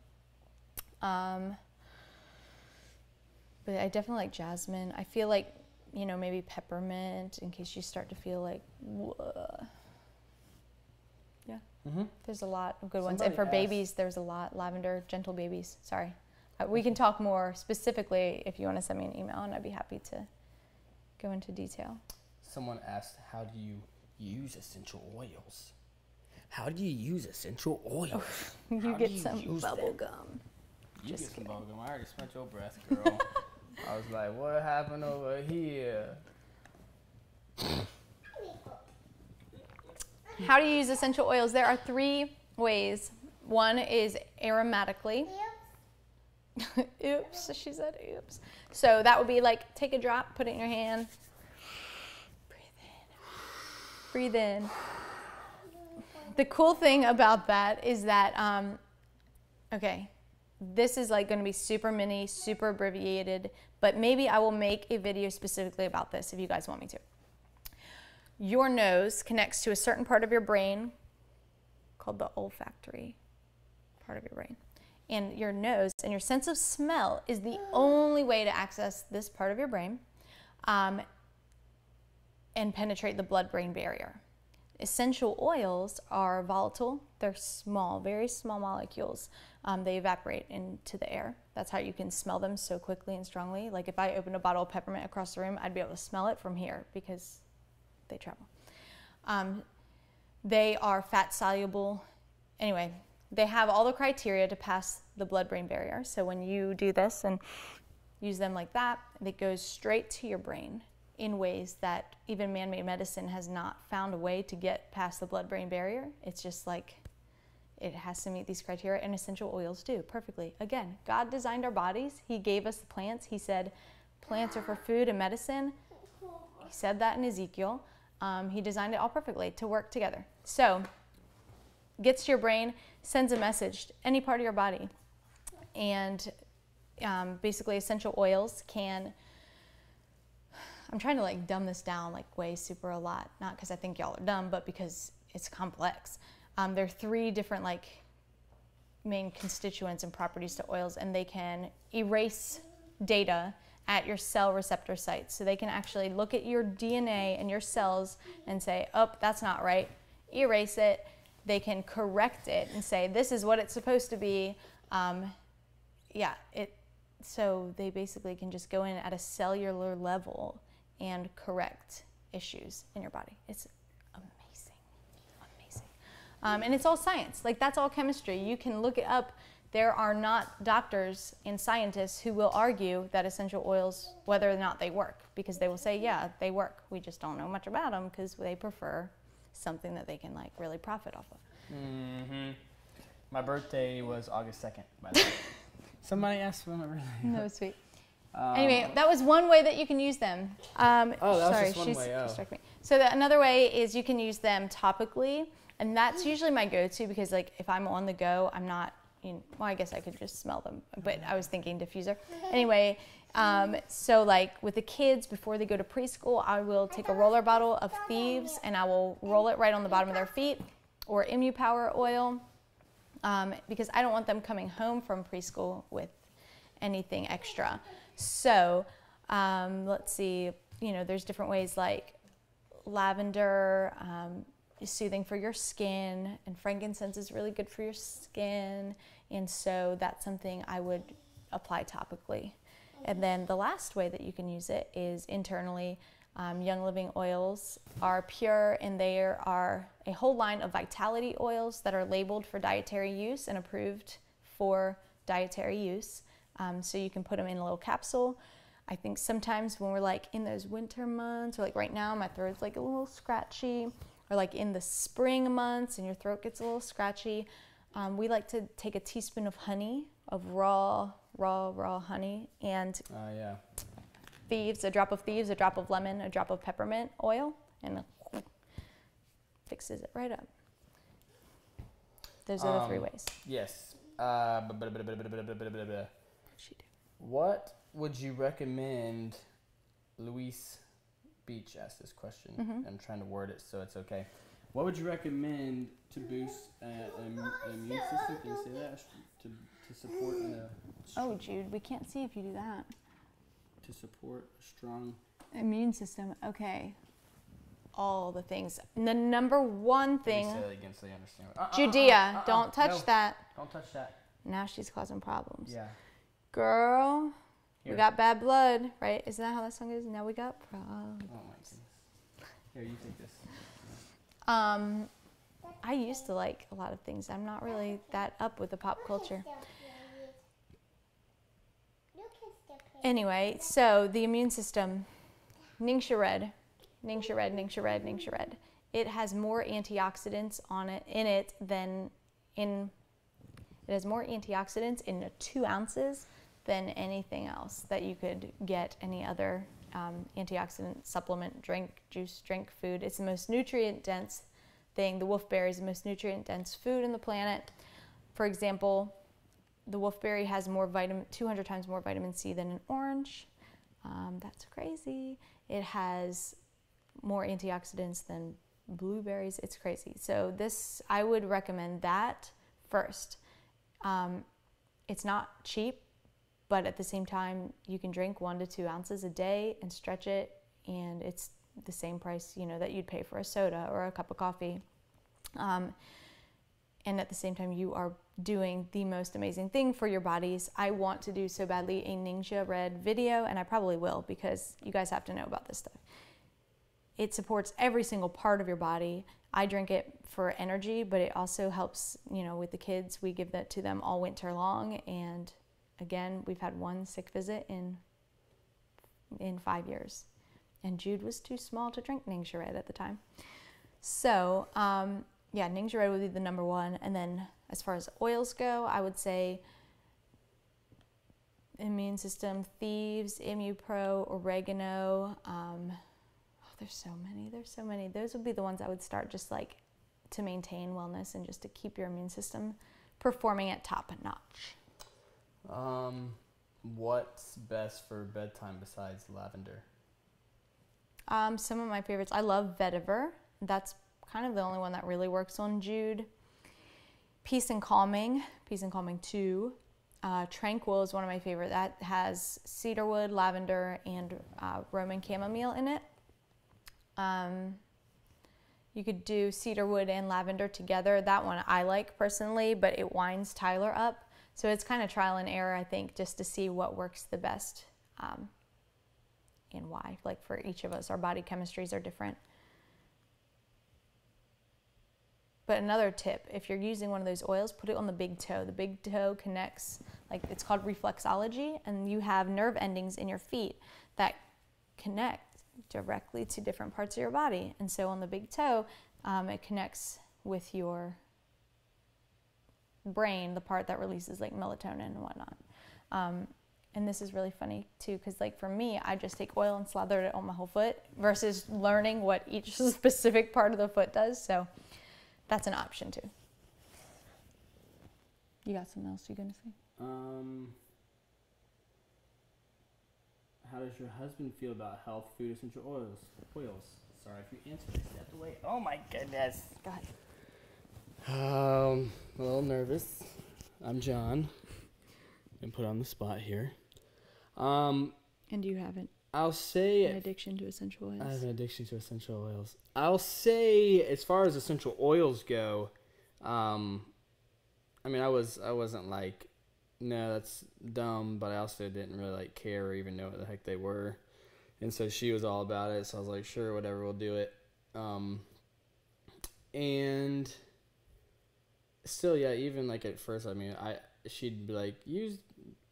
S1: But I definitely like jasmine. I feel like, you know, maybe peppermint in case you start to feel like, yeah. Mm-hmm. There's a lot of good ones. And for babies, there's a lot. Lavender, Gentle Babies. Sorry. We can talk more specifically if you want to send me an email, and I'd be happy to go into detail.
S2: Someone asked, how do you use essential oils? How do you use essential oils?
S1: You get some bubble gum.
S2: You get some bubble gum. I already smelled your breath, girl. I was like, what happened over here?
S1: How do you use essential oils? There are 3 ways. One is aromatically. Oops, she said oops. So that would be like, take a drop, put it in your hand. Breathe in. The cool thing about that is that, okay, this is like going to be super mini, super abbreviated, but maybe I will make a video specifically about this if you guys want me to. Your nose connects to a certain part of your brain called the olfactory part of your brain. And your nose and your sense of smell is the only way to access this part of your brain and penetrate the blood-brain barrier. Essential oils are volatile. They're small, very small molecules. They evaporate into the air. That's how you can smell them so quickly and strongly. Like if I opened a bottle of peppermint across the room, I'd be able to smell it from here because they travel. They are fat soluble. Anyway, they have all the criteria to pass the blood-brain barrier. So when you do this and use them like that, it goes straight to your brain in ways that even man-made medicine has not found a way to get past the blood-brain barrier. It's just like, it has to meet these criteria, and essential oils do perfectly. Again, God designed our bodies. He gave us the plants. He said plants are for food and medicine. He said that in Ezekiel. He designed it all perfectly to work together. So gets to your brain, sends a message to any part of your body. And basically essential oils can, I'm trying to like dumb this down like way super a lot, not because I think y'all are dumb, but because it's complex. There are 3 different like main constituents and properties to oils, and they can erase data at your cell receptor sites. So they can actually look at your DNA and your cells and say, oh, that's not right, erase it. They can correct it and say, this is what it's supposed to be. So they basically can just go in at a cellular level and correct issues in your body. It's amazing, amazing. And it's all science, like that's all chemistry. You can look it up. There are not doctors and scientists who will argue that essential oils, whether or not they work, because they will say, yeah, they work. We just don't know much about them because they prefer something that they can like really profit off of.
S2: Mm-hmm. My birthday was August 2nd, by the way. Somebody asked when my birthday was.
S1: No, sweet. Anyway, that was one way that you can use them.
S2: That was just one way.
S1: Distracted me. So another way is you can use them topically, and that's usually my go-to because like if I'm on the go, I'm not, well, I guess I could just smell them, but I was thinking diffuser. Anyway, so like with the kids, before they go to preschool, I will take a roller bottle of Thieves and I will roll it right on the bottom of their feet, or Power oil, because I don't want them coming home from preschool with anything extra. So let's see, there's different ways like lavender is soothing for your skin, and frankincense is really good for your skin. And so that's something I would apply topically. And then the last way that you can use it is internally. Young Living oils are pure, and there are a whole line of vitality oils that are labeled for dietary use and approved for dietary use. So you can put them in a little capsule. I think sometimes when we're like in those winter months, or like right now my throat's like a little scratchy, or like in the spring months and your throat gets a little scratchy, we like to take a teaspoon of honey, of raw honey, and Thieves, a drop of Thieves, a drop of lemon, a drop of peppermint oil, and it fixes it right up. Those are the 3 ways.
S2: Yes. What would you recommend? Luis Beach asked this question.
S1: Mm-hmm.
S2: I'm trying to word it so it's okay. What would you recommend to boost an immune system? Can you say that? To support
S1: Oh, Jude, we can't see if you do that.
S2: To support a strong
S1: immune system. Okay. All the things. And the number one thing.
S2: Say that again so you understand.
S1: Judea, don't touch that.
S2: Don't touch that.
S1: Now she's causing problems.
S2: Yeah.
S1: Girl,
S2: Here.
S1: we got bad blood, right? Isn't that how that song is? Now we got problems.
S2: Oh my goodness. Here, you take this.
S1: I used to like a lot of things. I'm not really that up with the pop culture. Anyway, so the immune system, Ningxia Red. It has more antioxidants it has more antioxidants in 2 ounces than anything else that you could get, any other antioxidant supplement, drink, juice, drink, food. It's the most nutrient dense thing. The wolfberry is the most nutrient dense food on the planet. For example, the wolfberry has 200 times more vitamin C than an orange. That's crazy. It has more antioxidants than blueberries. It's crazy. So I would recommend that first. It's not cheap, but at the same time, you can drink 1 to 2 ounces a day and stretch it, and it's the same price, that you'd pay for a soda or a cup of coffee. And at the same time, you are doing the most amazing thing for your bodies. I want to do so badly a Ningxia Red video, and I probably will, because you guys have to know about this stuff. It supports every single part of your body. I drink it for energy, but it also helps, with the kids. We give that to them all winter long, and again, we've had 1 sick visit in 5 years. And Jude was too small to drink Ningxia Red at the time. So, Ningxia Red would be the number 1. And then as far as oils go, I would say immune system, Thieves, Pro, oregano. There's so many. Those would be the ones I would start just like to maintain wellness and just to keep your immune system performing at top notch.
S2: What's best for bedtime besides lavender?
S1: Some of my favorites, I love vetiver. That's kind of the only one that really works on Jude. Peace and Calming 2. Tranquil is one of my favorite. That has cedarwood, lavender, and Roman chamomile in it. You could do cedarwood and lavender together. That one I like personally, but it winds Tyler up. So it's kind of trial and error, I think, just to see what works the best and why. Like for each of us, our body chemistries are different. But another tip, if you're using one of those oils, put it on the big toe. The big toe connects, like it's called reflexology, and you have nerve endings in your feet that connect directly to different parts of your body. And so on the big toe, it connects with your brain, the part that releases like melatonin and whatnot. And this is really funny too, because like for me, I just take oil and slather it on my whole foot versus learning what each specific part of the foot does. So that's an option too. You got something else you're gonna say?
S2: How does your husband feel about health, food, essential oils? Sorry if you answered, I stepped away. Oh my goodness.
S1: Go ahead.
S2: A little nervous. I'm John. Been put on the spot here.
S1: And you haven't?
S2: I'll say
S1: An addiction to essential oils.
S2: I have an addiction to essential oils. I'll say, as far as essential oils go, I mean, I wasn't like, no, that's dumb, but I also didn't really like care or even know what the heck they were, and so she was all about it. So I was like, sure, whatever, we'll do it. And still, yeah, even like at first, I mean, she'd be like, use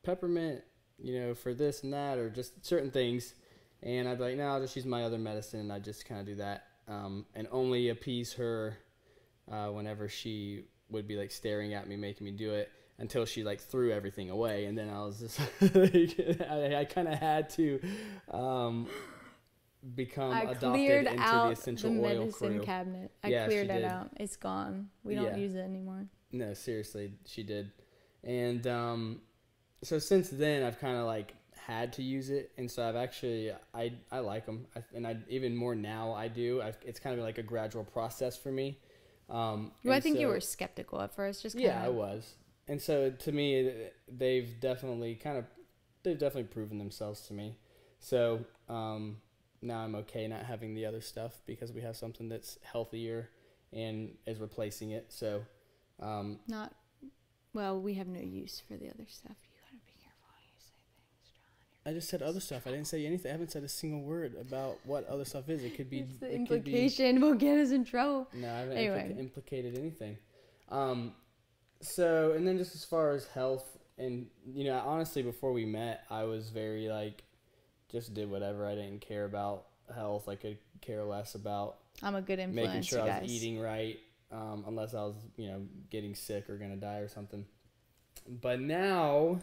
S2: peppermint, for this and that, or just certain things. And I'd be like, no, I'll just use my other medicine. And I just kind of do that. And only appease her whenever she would be like staring at me, making me do it, until she like threw everything away. And then I was just like, I kind of had to become adopted into the essential oil crew. I cleared out the medicine
S1: cabinet. I cleared it out. It's gone. We don't use it anymore. No,
S2: seriously, she did. And so since then, I've kind of like had to use it, and so I've actually I like them, and I even more now I do. It's kind of like a gradual process for me.
S1: I think you were skeptical at first, just kind
S2: I was, and so to me they've definitely proven themselves to me. So now I'm okay not having the other stuff because we have something that's healthier and is replacing it. So
S1: we have no use for the other stuff. You gotta be careful how you say things, John.
S2: I just said other stuff. I didn't say anything. I haven't said a single word about what other stuff is. It could be...
S1: It's the implication will get us in trouble.
S2: No, I haven't implicated anything. So, and then just as far as health, and, honestly, before we met, I was very, just did whatever. I didn't care about health. I could care less about...
S1: I'm a good influence,
S2: making sure I was eating right. Unless I was, getting sick or gonna die or something. But now,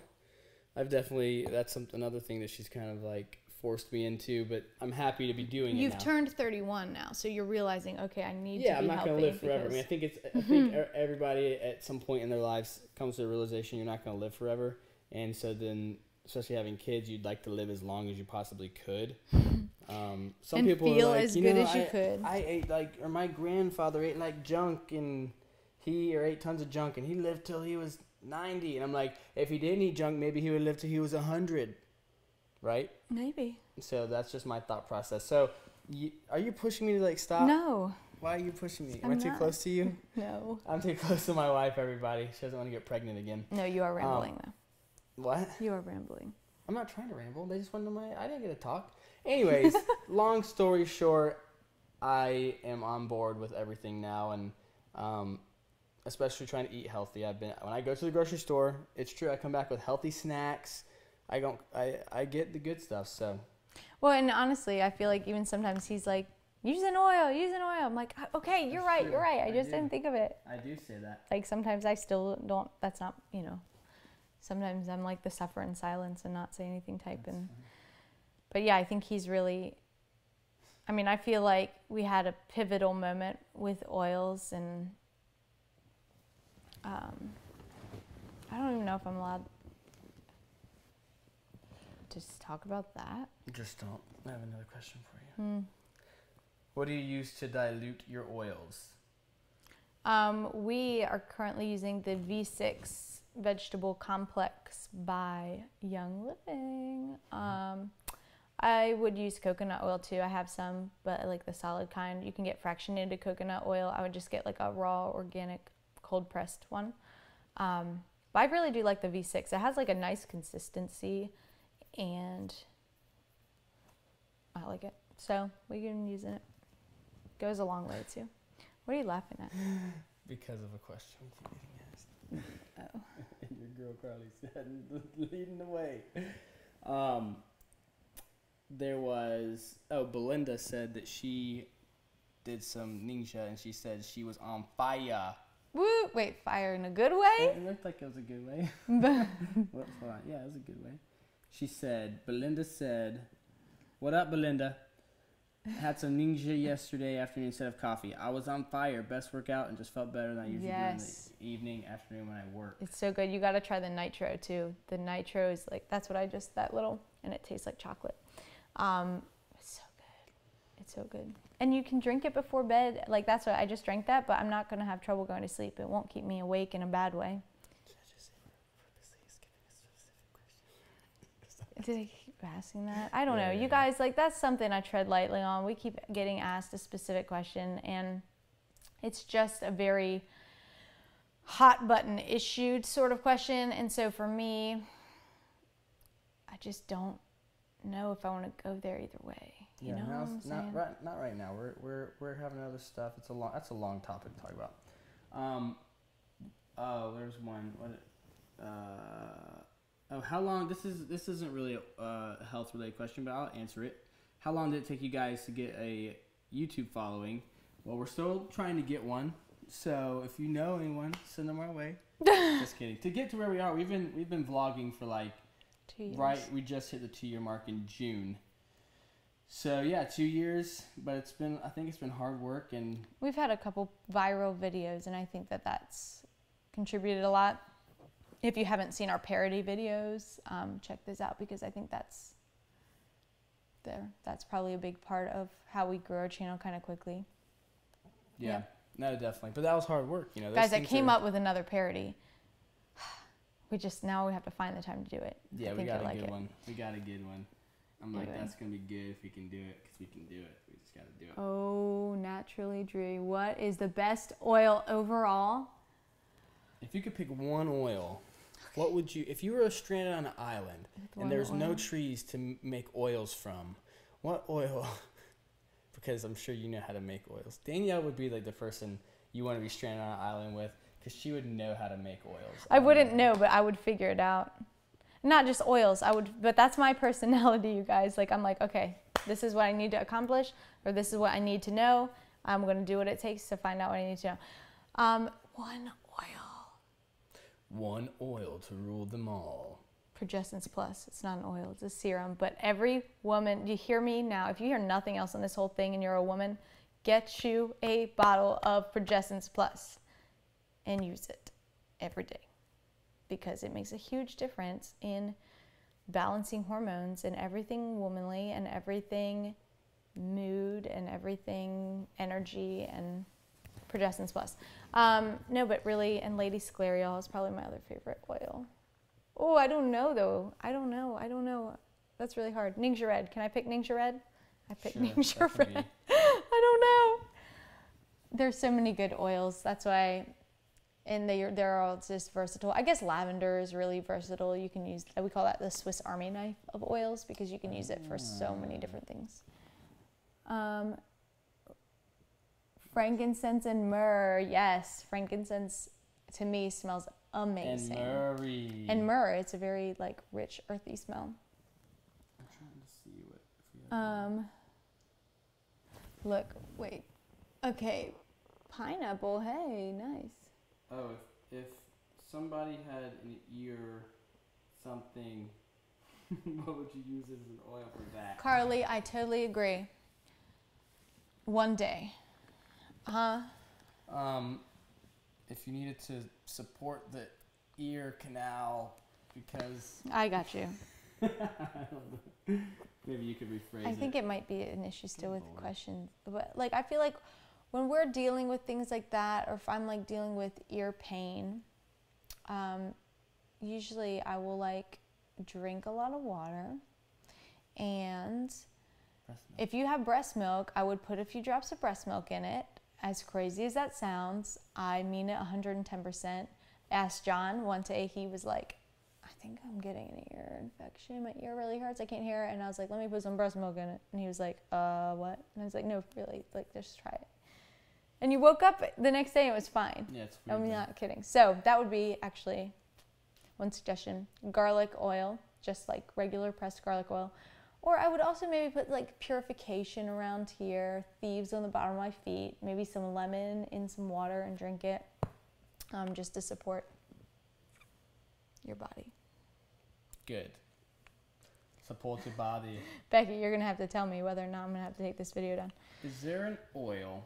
S2: that's another thing that she's kind of like forced me into. But I'm happy to be doing it now.
S1: You've turned 31 now, so you're realizing, okay, I need to be healthy.
S2: Yeah, I'm not gonna live forever. I mean, I think everybody at some point in their lives comes to the realization you're not gonna live forever, and so then, especially having kids, you'd like to live as long as you possibly could. Some people
S1: feel
S2: are like,
S1: as good as you could.
S2: I ate or my grandfather ate like junk, and he ate tons of junk, and he lived till he was 90. And I'm like, if he didn't eat junk, maybe he would live till he was 100, right?
S1: Maybe.
S2: So that's just my thought process. So, are you pushing me to stop?
S1: No.
S2: Why are you pushing me? Am I too close to you?
S1: No.
S2: I'm too close to my wife. Everybody, she doesn't want to get pregnant again.
S1: No, you are rambling though.
S2: What?
S1: You are rambling.
S2: I'm not trying to ramble. They just wanted I didn't get to talk. Anyways, long story short, I am on board with everything now, and especially trying to eat healthy. When I go to the grocery store, it's true, I come back with healthy snacks. I get the good stuff. So.
S1: Well, and honestly, I feel like even sometimes he's like, use an oil. I'm like, okay, you're right. I just didn't think of it.
S2: I do say that.
S1: Like sometimes I still don't. That's not, Sometimes I'm like the suffer in silence and not say anything type. But yeah, I think he's really, I mean, I feel like we had a pivotal moment with oils, and I don't even know if I'm allowed to just talk about that.
S2: Just don't. I have another question for you. What do you use to dilute your oils?
S1: We are currently using the V6 Vegetable Complex by Young Living. I would use coconut oil too. I have some, but I like the solid kind. You can get fractionated coconut oil. I would just get like a raw, organic, cold pressed one. But I really do like the V6. It has like a nice consistency, and I like it. So we can use it. Goes a long way too. What are you laughing at?
S2: Because of a question we keep getting asked.
S1: Oh.
S2: And your girl Carly said, leading the way. There was, Belinda said that she did some ninja, and she said she was on fire.
S1: Woo! Wait, fire in a good way?
S2: It looked like it was a good way. Yeah, it was a good way. She said, Belinda said, "What up, Belinda? Had some ninja yesterday afternoon instead of coffee. I was on fire. Best workout, and just felt better than I usually do in the evening, afternoon when I work."
S1: It's so good. You got to try the nitro too. The nitro is like, that's what I just, that little, and it tastes like chocolate. It's so good. It's so good. And you can drink it before bed. Like, that's what I just drank that, but I'm not going to have trouble going to sleep. It won't keep me awake in a bad way.
S2: Should I just say purposely skipping a specific question?
S1: Did I keep asking that? I don't know.
S2: Yeah.
S1: You guys, like, that's something I tread lightly on. We keep getting asked a specific question, and it's just a very hot button issued sort of question. And so for me, I just don't know if I want to go there either way. You know what I'm saying?
S2: Not right now. We're having other stuff. That's a long topic to talk about. There's one. How long? This isn't really a health related question, but I'll answer it. How long did it take you guys to get a YouTube following? Well, we're still trying to get one. So if you know anyone, send them our way. Just kidding. To get to where we are, we've been vlogging for like
S1: 2 years.
S2: Right, we just hit the 2-year mark in June. So yeah, 2 years, but I think it's been hard work, and
S1: We've had a couple viral videos, and I think that that's contributed a lot. If you haven't seen our parody videos, check those out, because I think that's probably a big part of how we grew our channel kind of quickly.
S2: yeah, no, definitely. But that was hard work, you know.
S1: Guys, I came up with another parody. Now we have to find the time to do it.
S2: Yeah, we got a good one. I'm
S1: Do
S2: like,
S1: it.
S2: that's gonna be good if we can do it, because we can do it. We just gotta do it.
S1: Oh, Naturally Drew, what is the best oil overall?
S2: If you could pick one oil, what would you? If you were stranded on an island and there's no trees to make oils from, what oil? Because I'm sure you know how to make oils. Danielle would be like the person you want to be stranded on an island with, because she would know how to make oils.
S1: I wouldn't know, but I would figure it out. Not just oils, but that's my personality, you guys. Like, I'm like, okay, this is what I need to accomplish, or this is what I need to know. I'm going to do what it takes to find out what I need to know.
S2: One oil to rule them all.
S1: Progestins Plus. It's not an oil, it's a serum. But every woman, you hear me now, if you hear nothing else on this whole thing and you're a woman, get you a bottle of Progestins Plus and use it every day, because it makes a huge difference in balancing hormones and everything womanly and everything mood and everything energy, and Progestins Plus. No, but really, and Lady Sclereol is probably my other favorite oil. Oh, I don't know though. I don't know. That's really hard. Ningxia Red. Can I pick Ningxia Red? I picked Ningxia Red. I don't know. There's so many good oils. That's why. And they're all just versatile. I guess lavender is really versatile. You can use, we call that the Swiss Army knife of oils, because you can use it for so many different things. Frankincense and myrrh. Yes, frankincense to me smells amazing. And myrrh, it's a very like rich, earthy smell.
S2: I'm trying to see what. If we have
S1: Look, wait. Okay, pineapple. Hey, nice.
S2: Oh, if somebody had an ear something, what would you use as an oil for that?
S1: Carly, I totally agree. One day.
S2: If you needed to support the ear canal, because
S1: I got you.
S2: maybe you could rephrase it.
S1: I think it might be an issue still with questions. But like, I feel like when we're dealing with things like that, or if I'm like dealing with ear pain, usually I will like drink a lot of water. And if you have breast milk, I would put a few drops of breast milk in it. As crazy as that sounds, I mean it 110%. Asked John one day, he was like, I think I'm getting an ear infection. My ear really hurts. I can't hear it. And I was like, let me put some breast milk in it. And he was like, what? And I was like, no, really, like, just try it. And you woke up the next day and it was fine.
S2: Yeah, it's weird.
S1: I'm not kidding. So that would be actually one suggestion. Garlic oil, just like regular pressed garlic oil. Or I would also maybe put like purification around here, thieves on the bottom of my feet, maybe some lemon in some water and drink it, just to support your body.
S2: Good. Support your body.
S1: Becky, you're going to have to tell me whether or not I'm going to have to take this video down.
S2: Is there an oil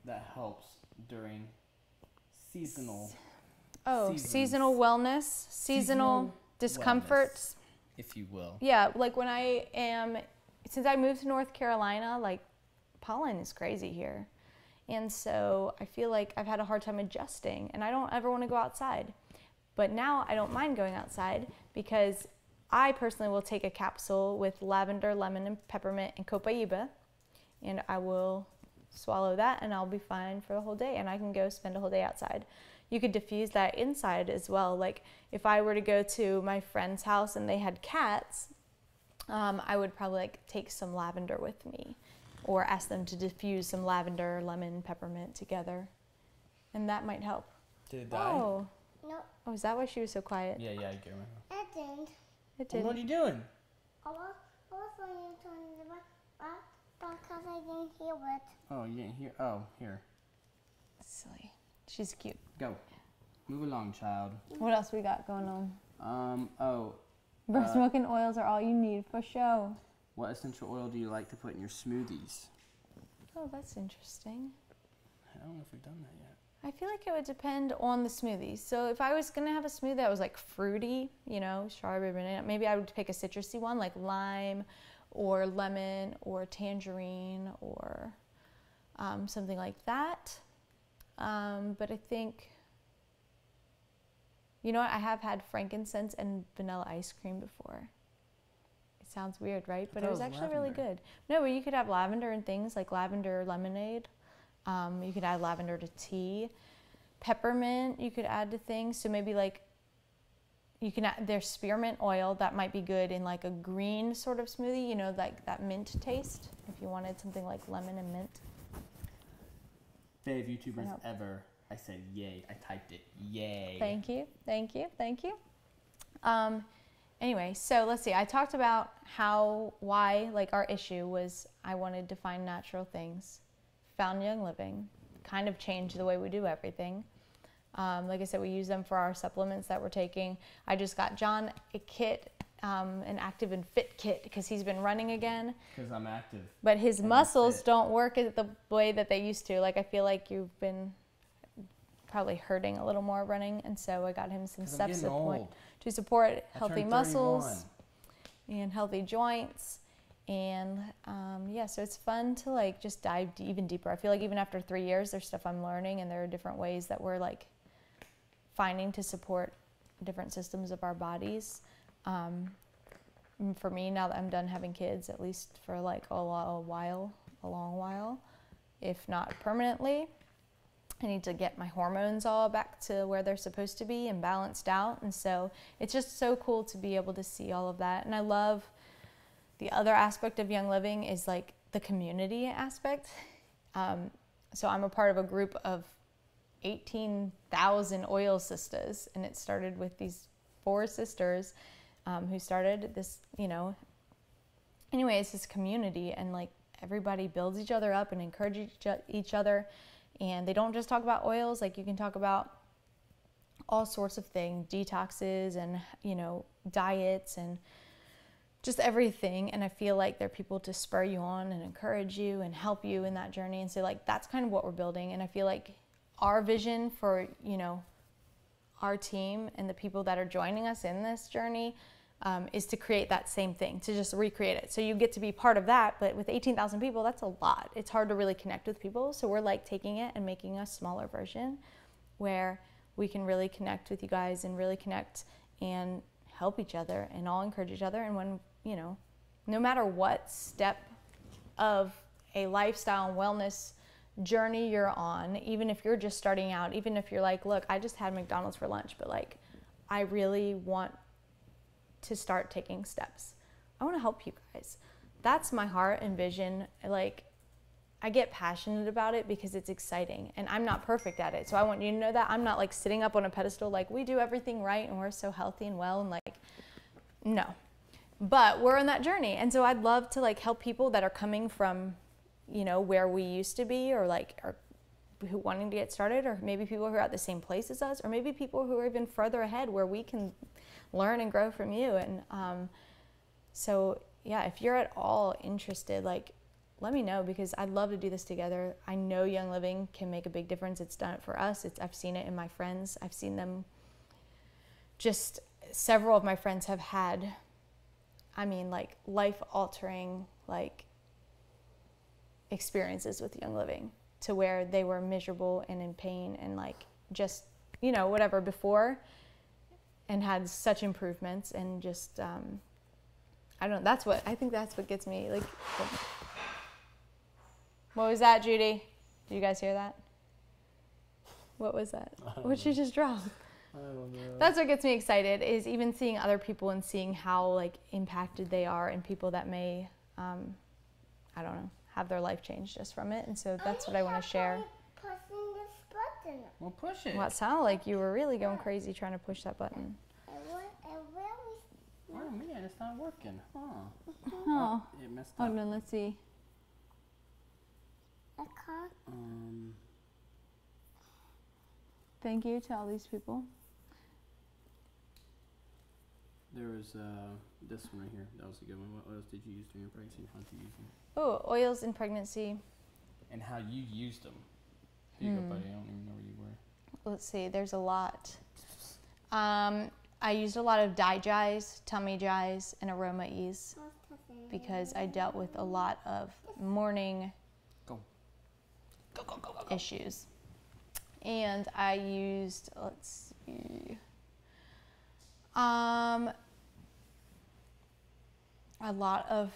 S2: that helps during seasonal
S1: seasonal wellness, seasonal discomforts.
S2: Wellness, if you will.
S1: Yeah, like when since I moved to North Carolina, like pollen is crazy here. And so I feel like I've had a hard time adjusting, and I don't ever want to go outside. But now I don't mind going outside because I personally will take a capsule with lavender, lemon, and peppermint and copaiba, and I will swallow that and I'll be fine for the whole day, and I can go spend a whole day outside. You could diffuse that inside as well. Like if I were to go to my friend's house and they had cats, I would probably like take some lavender with me or ask them to diffuse some lavender, lemon, peppermint together, and that might help.
S2: Did it die?
S1: Oh.
S3: No,
S1: Oh, is that why she was so quiet?
S2: Yeah, I get it.
S3: I didn't.
S1: It did.
S2: What are you doing?
S3: I was when you turned the back because I didn't hear it.
S2: Oh, you didn't hear? Oh, here.
S1: Silly. She's cute.
S2: Go. Move along, child.
S1: What else we got going on?
S2: Oh.
S1: Breast milk and oils are all you need for show.
S2: What essential oil do you like to put in your smoothies?
S1: Oh, that's interesting.
S2: I don't know if we've done that yet.
S1: I feel like it would depend on the smoothie. So if I was going to have a smoothie that was like fruity, you know, strawberry, banana, maybe I would pick a citrusy one like lime or lemon or tangerine or something like that. But I think, you know what, I have had frankincense and vanilla ice cream before. It sounds weird, right? But it was actually really good. No, but you could have lavender and things like lavender lemonade. You could add lavender to tea. Peppermint you could add to things. So maybe like you can add, there's spearmint oil that might be good in like a green sort of smoothie, you know, like that mint taste, if you wanted something like lemon and mint.
S2: Fave YouTubers ever. I said yay. I typed it yay.
S1: Thank you, thank you, thank you. Anyway, so let's see. I talked about why like our issue was I wanted to find natural things. Found Young Living, kind of changed the way we do everything. Like I said, we use them for our supplements that we're taking. I just got John a kit, an active and fit kit, because he's been running again.
S2: Because I'm active.
S1: But his muscles don't work the way that they used to. Like I feel like you've been probably hurting a little more running, and so I got him some stuff to support healthy muscles and healthy joints. And yeah, so it's fun to like just dive even deeper. I feel like even after 3 years, there's stuff I'm learning, and there are different ways that we're like finding to support different systems of our bodies. For me, now that I'm done having kids, at least for like a long while, if not permanently, I need to get my hormones all back to where they're supposed to be and balanced out. And so it's just so cool to be able to see all of that. And I love the other aspect of Young Living is like the community aspect. So I'm a part of a group of 18,000 oil sisters, and it started with these 4 sisters who started this, you know. Anyway, it's this community, and like everybody builds each other up and encourages each other. And they don't just talk about oils, like you can talk about all sorts of things, detoxes and, you know, diets and just everything. And I feel like there are people to spur you on and encourage you and help you in that journey. And so like, that's kind of what we're building. And I feel like our vision for, you know, our team and the people that are joining us in this journey is to create that same thing, to just recreate it. So you get to be part of that, but with 18,000 people, that's a lot. It's hard to really connect with people. So we're like taking it and making a smaller version where we can really connect with you guys and really connect and help each other and all encourage each other. And when, you know, no matter what step of a lifestyle and wellness journey you're on, even if you're just starting out, even if you're like, look, I just had McDonald's for lunch, but like, I really want to start taking steps. I want to help you guys. That's my heart and vision. Like, I get passionate about it because it's exciting and I'm not perfect at it. So I want you to know that I'm not like sitting up on a pedestal like we do everything right and we're so healthy and well and like, no. But we're on that journey. And so I'd love to like help people that are coming from, you know, where we used to be, or like are who wanting to get started, or maybe people who are at the same place as us, or maybe people who are even further ahead where we can learn and grow from you. And so yeah, if you're at all interested, like, let me know, because I'd love to do this together. I know Young Living can make a big difference. It's done it for us. I've seen it in my friends. I've seen them, just several of my friends have had, I mean, like life-altering, like experiences with Young Living, to where they were miserable and in pain and like just, you know, whatever before, and had such improvements. And just, I don't know, I think that's what gets me, like, what was that, Judy? Did you guys hear that? What was that? What you just dropped?
S2: I don't know.
S1: That's what gets me excited, is even seeing other people and seeing how like impacted they are, and people that may, I don't know, have their life changed just from it. And so that's what I want to share.
S3: Pushing this button.
S2: Well, push it.
S1: Well, it sounded like you were really going crazy trying to push that button.
S2: Oh man, it's not working. Huh.
S1: Oh,
S2: It messed up.
S1: hold on, let's see.
S3: I can't.
S1: Thank you to all these people.
S2: There was this one right here. That was a good one. What else did you use during your pregnancy? How did you use them?
S1: Oh, oils in pregnancy.
S2: And how you used them. Here you go, buddy. I don't even know where you were.
S1: Let's see, there's a lot. I used a lot of Digest, Tummy Jais, and Aroma Ease, because I dealt with a lot of morning issues. And I used, let's see, a lot of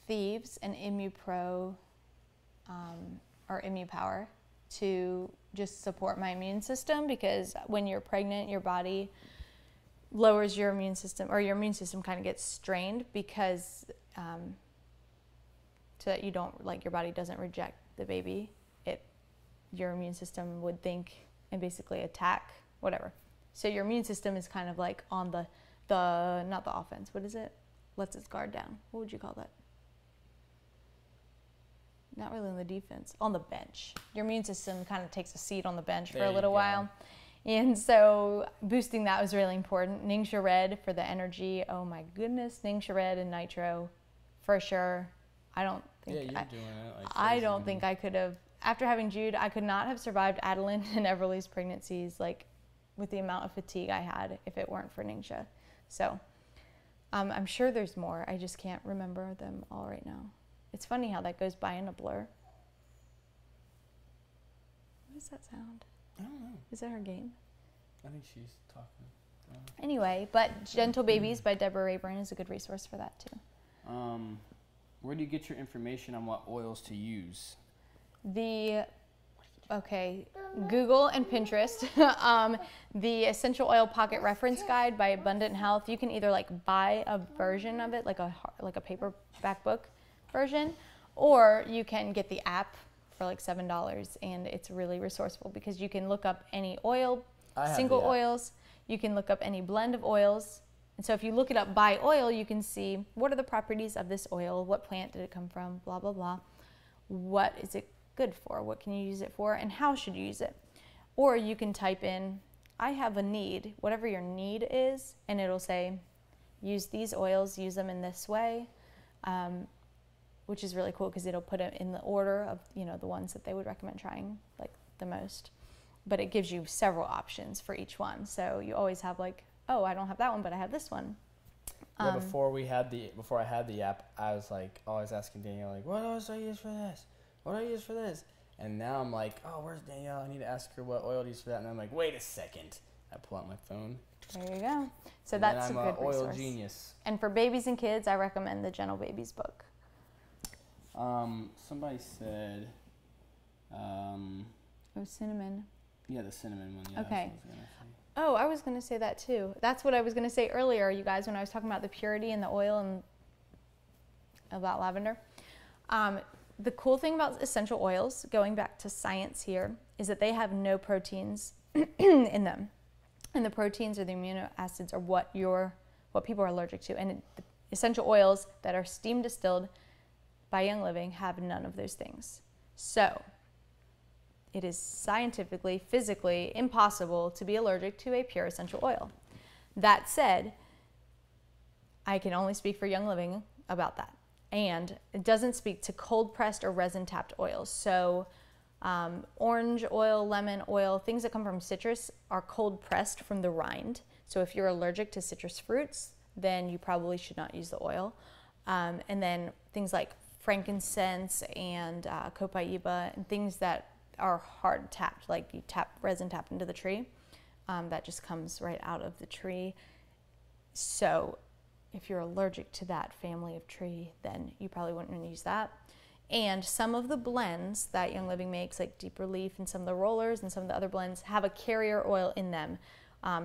S1: Thieves and ImmuPro or ImmuPower to just support my immune system, because when you're pregnant, your body lowers your immune system, or your immune system kind of gets strained, because so that you don't, like, your body doesn't reject the baby. Your immune system would think and basically attack, whatever. So your immune system is kind of like on the not the offense, what is it? Lets its guard down. What would you call that? Not really on the defense, on the bench. Your immune system kind of takes a seat on the bench for a little while. And so boosting that was really important. Ningxia Red for the energy. Oh my goodness, Ningxia Red and Nitro for sure. I don't think
S2: you're doing it. Like,
S1: I don't think I could have, after having Jude, I could not have survived Adeline and Everly's pregnancies, like, with the amount of fatigue I had, if it weren't for Ningxia. So I'm sure there's more. I just can't remember them all right now. It's funny how that goes by in a blur. What does that sound?
S2: I don't know.
S1: Is that her game?
S2: I think she's talking.
S1: Anyway, but Gentle Babies by Deborah Rayburn is a good resource for that too.
S2: Where do you get your information on what oils to use?
S1: Google and Pinterest. The Essential Oil Pocket Reference Guide by Abundant Health. You can either like buy a version of it, like a paperback book version, or you can get the app for like $7, and it's really resourceful because you can look up any oil, single oils. You can look up any blend of oils. And so if you look it up by oil, you can see what are the properties of this oil, what plant did it come from, blah, blah, blah. What is it good for? What can you use it for? And how should you use it? Or you can type in, I have a need, whatever your need is, and it'll say, use these oils, use them in this way, which is really cool because it'll put it in the order of, you know, the ones that they would recommend trying like the most. But it gives you several options for each one. So you always have like, oh, I don't have that one, but I have this one.
S2: Yeah, before I had the app, I was like always asking Danielle, like, what else do I use for this? What do I use for this? And now I'm like, oh, where's Danielle? I need to ask her what oil to use for that. And I'm like, wait a second. I pull out my phone.
S1: There you go. So
S2: And
S1: that's
S2: then
S1: a
S2: I'm
S1: good
S2: an oil
S1: resource.
S2: genius.
S1: And for babies and kids, I recommend the Gentle Babies book.
S2: Somebody said,
S1: Oh, cinnamon.
S2: yeah, the cinnamon one. Yeah,
S1: Okay.
S2: that's what I was gonna say.
S1: Oh, I was going to say that too. That's what I was going to say earlier, you guys, when I was talking about the purity and the oil and about lavender. The cool thing about essential oils, going back to science here, is that they have no proteins in them. And the proteins or the amino acids are what people are allergic to. And the essential oils that are steam distilled by Young Living have none of those things. So it is scientifically, physically impossible to be allergic to a pure essential oil. That said, I can only speak for Young Living about that. And it doesn't speak to cold pressed or resin tapped oils. So orange oil, lemon oil, things that come from citrus are cold pressed from the rind. So if you're allergic to citrus fruits, then you probably should not use the oil. And then things like frankincense and copaiba and things that are hard tapped, like you resin tap into the tree, that just comes right out of the tree. So if you're allergic to that family of tree, then you probably wouldn't want to use that. And some of the blends that Young Living makes, like Deep Relief and some of the rollers and some of the other blends, have a carrier oil in them.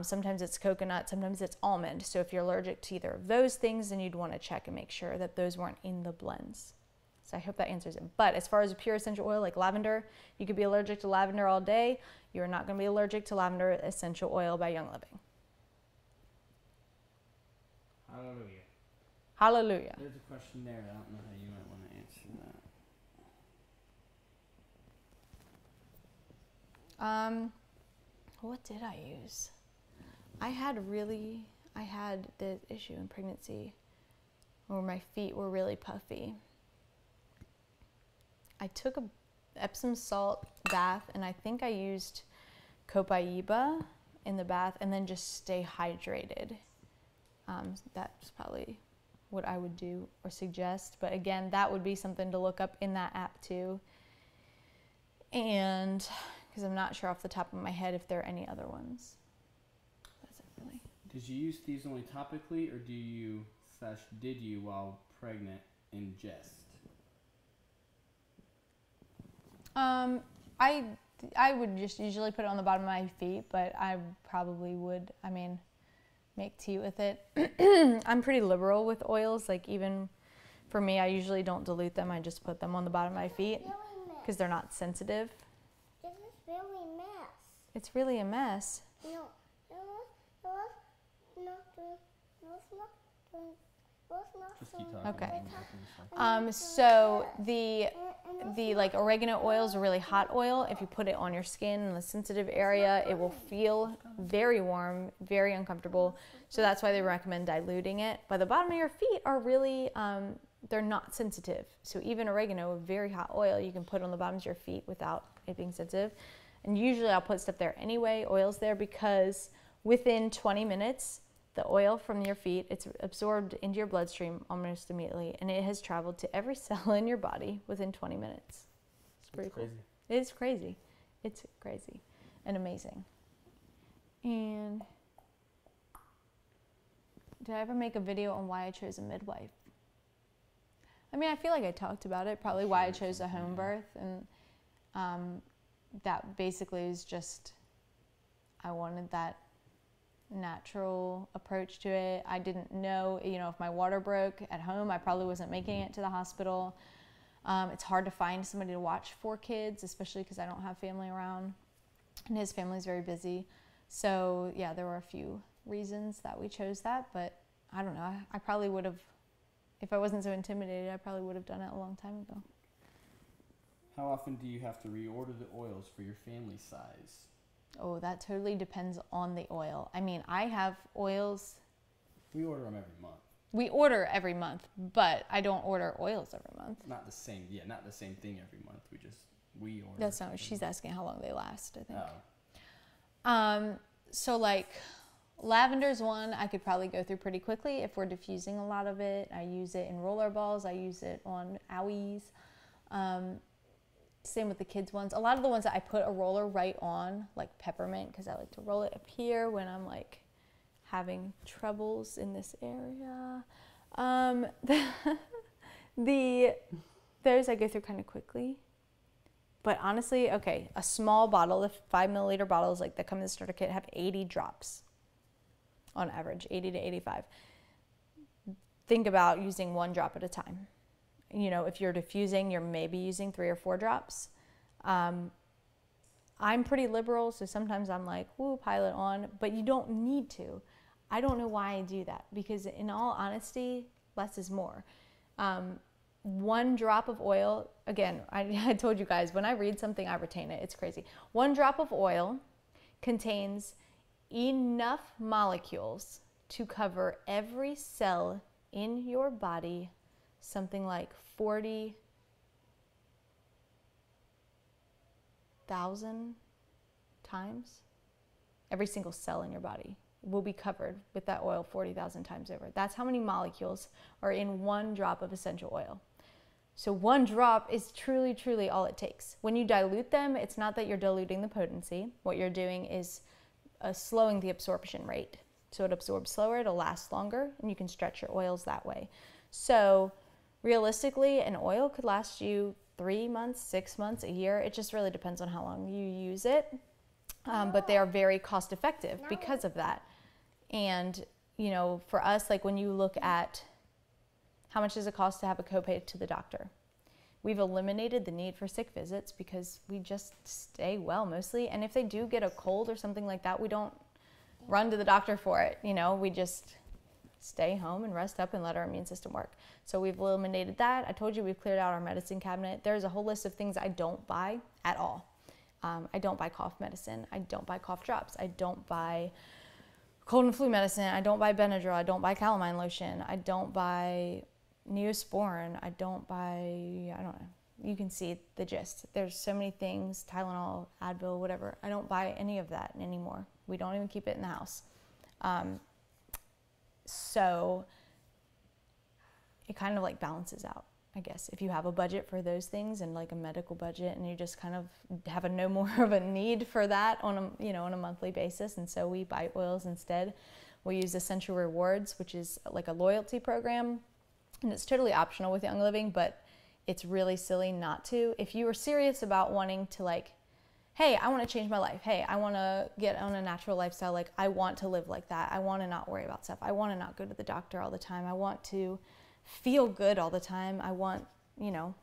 S1: Sometimes it's coconut, sometimes it's almond. So if you're allergic to either of those things, then you'd want to check and make sure that those weren't in the blends. So I hope that answers it. But as far as a pure essential oil like lavender, you could be allergic to lavender all day. You're not going to be allergic to lavender essential oil by Young Living.
S2: Hallelujah.
S1: Hallelujah.
S2: There's a question there. I don't know how you might want to answer that.
S1: What did I use? I had the issue in pregnancy where my feet were really puffy. I took a Epsom salt bath, and I think I used copaiba in the bath, and then just stay hydrated. That's probably what I would do or suggest. But again, that would be something to look up in that app too. And because I'm not sure off the top of my head if there are any other ones. That's it really.
S2: Did you use these only topically, or did you while pregnant ingest?
S1: I would just usually put it on the bottom of my feet, but I probably would, make tea with it. I'm pretty liberal with oils. Like even for me, I usually don't dilute them. I just put them on the bottom of my feet because they're not sensitive.
S3: This is really a mess.
S1: It's really a mess.
S3: No, it was not.
S2: Just keep talking.
S1: Okay. So the like oregano oil is a really hot oil. If you put it on your skin in a sensitive area, it will feel very warm, very uncomfortable. So that's why they recommend diluting it. But the bottom of your feet are really, they're not sensitive. So even oregano, a very hot oil, you can put on the bottoms of your feet without it being sensitive. And usually I'll put stuff there anyway, oils there, because within 20 minutes, the oil from your feet, it's absorbed into your bloodstream almost immediately, and it has traveled to every cell in your body within 20 minutes. It's pretty cool.
S2: Crazy.
S1: It is crazy. It's crazy and amazing. And did I ever make a video on why I chose a midwife? I feel like I talked about it, probably why I chose a home birth, and that basically is just, I wanted that natural approach to it. I didn't know, if my water broke at home, I probably wasn't making it to the hospital. It's hard to find somebody to watch 4 kids, especially because I don't have family around, and his family's very busy. So yeah, there were a few reasons that we chose that, but I don't know. I probably would have, if I wasn't so intimidated, I probably would have done it a long time ago.
S2: How often do you have to reorder the oils for your family size?
S1: Oh, that totally depends on the oil. I have oils
S2: We order them every month.
S1: We order every month, but I don't order oils every month.
S2: Not the same thing every month. We order.
S1: That's not what she's asking, how long they last, I think.
S2: Oh.
S1: So like lavender's one I could probably go through pretty quickly if we're diffusing a lot of it. I use it in roller balls. I use it on owies. Same with the kids ones. A lot of the ones that I put a roller right on, like peppermint, because I like to roll it up here when I'm like having troubles in this area. Those I go through kind of quickly. But honestly, okay, a small bottle, the 5 milliliter bottles like that come in the starter kit have 80 drops on average, 80 to 85. Think about using 1 drop at a time. You know, if you're diffusing, you're maybe using 3 or 4 drops. I'm pretty liberal, so sometimes I'm like, woo, pile it on, but you don't need to. I don't know why I do that, because in all honesty, less is more. 1 drop of oil, again, I told you guys, when I read something, I retain it. It's crazy. 1 drop of oil contains enough molecules to cover every cell in your body, something like 40,000 times. Every single cell in your body will be covered with that oil 40,000 times over. That's how many molecules are in 1 drop of essential oil. So 1 drop is truly, truly all it takes. When you dilute them, it's not that you're diluting the potency. What you're doing is slowing the absorption rate. So it absorbs slower, it'll last longer, and you can stretch your oils that way. So realistically, an oil could last you 3 months, 6 months, a year. It just really depends on how long you use it. But they are very cost effective because of that. And, you know, for us, like when you look at how much does it cost to have a copay to the doctor, we've eliminated the need for sick visits because we just stay well mostly. And if they do get a cold or something like that, we don't run to the doctor for it. You know, we just stay home and rest up and let our immune system work. So we've eliminated that. I told you we've cleared out our medicine cabinet. There's a whole list of things I don't buy at all. I don't buy cough medicine. I don't buy cough drops. I don't buy cold and flu medicine. I don't buy Benadryl. I don't buy calamine lotion. I don't buy Neosporin. I don't buy, I don't know. You can see the gist. There's so many things, Tylenol, Advil, whatever. I don't buy any of that anymore. We don't even keep it in the house. So it kind of like balances out, I guess. If you have a budget for those things and like a medical budget, and you just kind of have a no more of a need for that on a, you know, on a monthly basis. And so we buy oils instead. We use Essential Rewards, which is like a loyalty program. And it's totally optional with Young Living, but it's really silly not to. If you are serious about wanting to like, hey, I want to change my life. Hey, I want to get on a natural lifestyle. Like, I want to live like that. I want to not worry about stuff. I want to not go to the doctor all the time. I want to feel good all the time. I want, you know,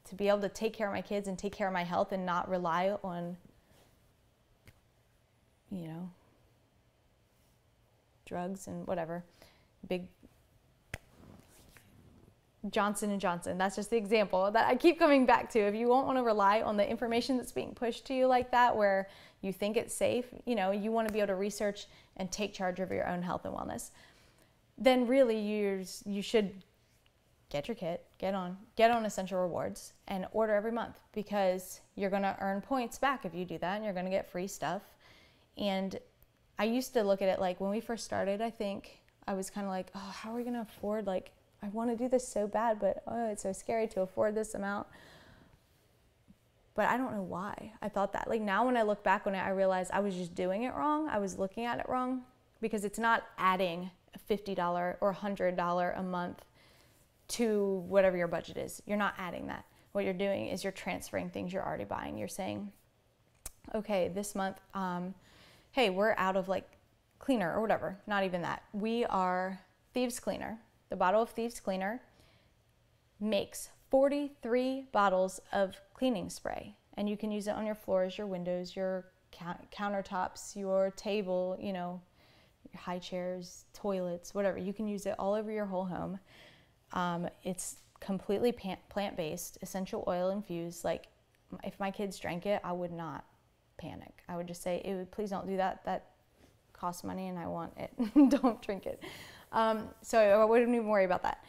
S1: to be able to take care of my kids and take care of my health and not rely on, you know, drugs and whatever. Big Johnson & Johnson. That's just the example that I keep coming back to. If you won't want to rely on the information that's being pushed to you like that, where you think it's safe, you know, you want to be able to research and take charge of your own health and wellness, then really you should get your kit, get on Essential Rewards and order every month, because you're going to earn points back if you do that, and you're going to get free stuff. And I used to look at it like when we first started, I think I was kind of like, oh, how are we going to afford, like, I want to do this so bad, but oh, it's so scary to afford this amount. But I don't know why I thought that. Like now when I look back on it, I realize I was just doing it wrong. I was looking at it wrong, because it's not adding a $50 or $100 a month to whatever your budget is. You're not adding that. What you're doing is you're transferring things you're already buying. You're saying, okay, this month, hey, we're out of like cleaner or whatever. Not even that. We are Thieves Cleaner. The bottle of Thieves Cleaner makes 43 bottles of cleaning spray, and you can use it on your floors, your windows, your countertops, your table, you know, your high chairs, toilets, whatever. You can use it all over your whole home. It's completely plant-based, essential oil infused. Like if my kids drank it, I would not panic. I would just say, please don't do that. That costs money and I want it. Don't drink it. So I wouldn't even worry about that.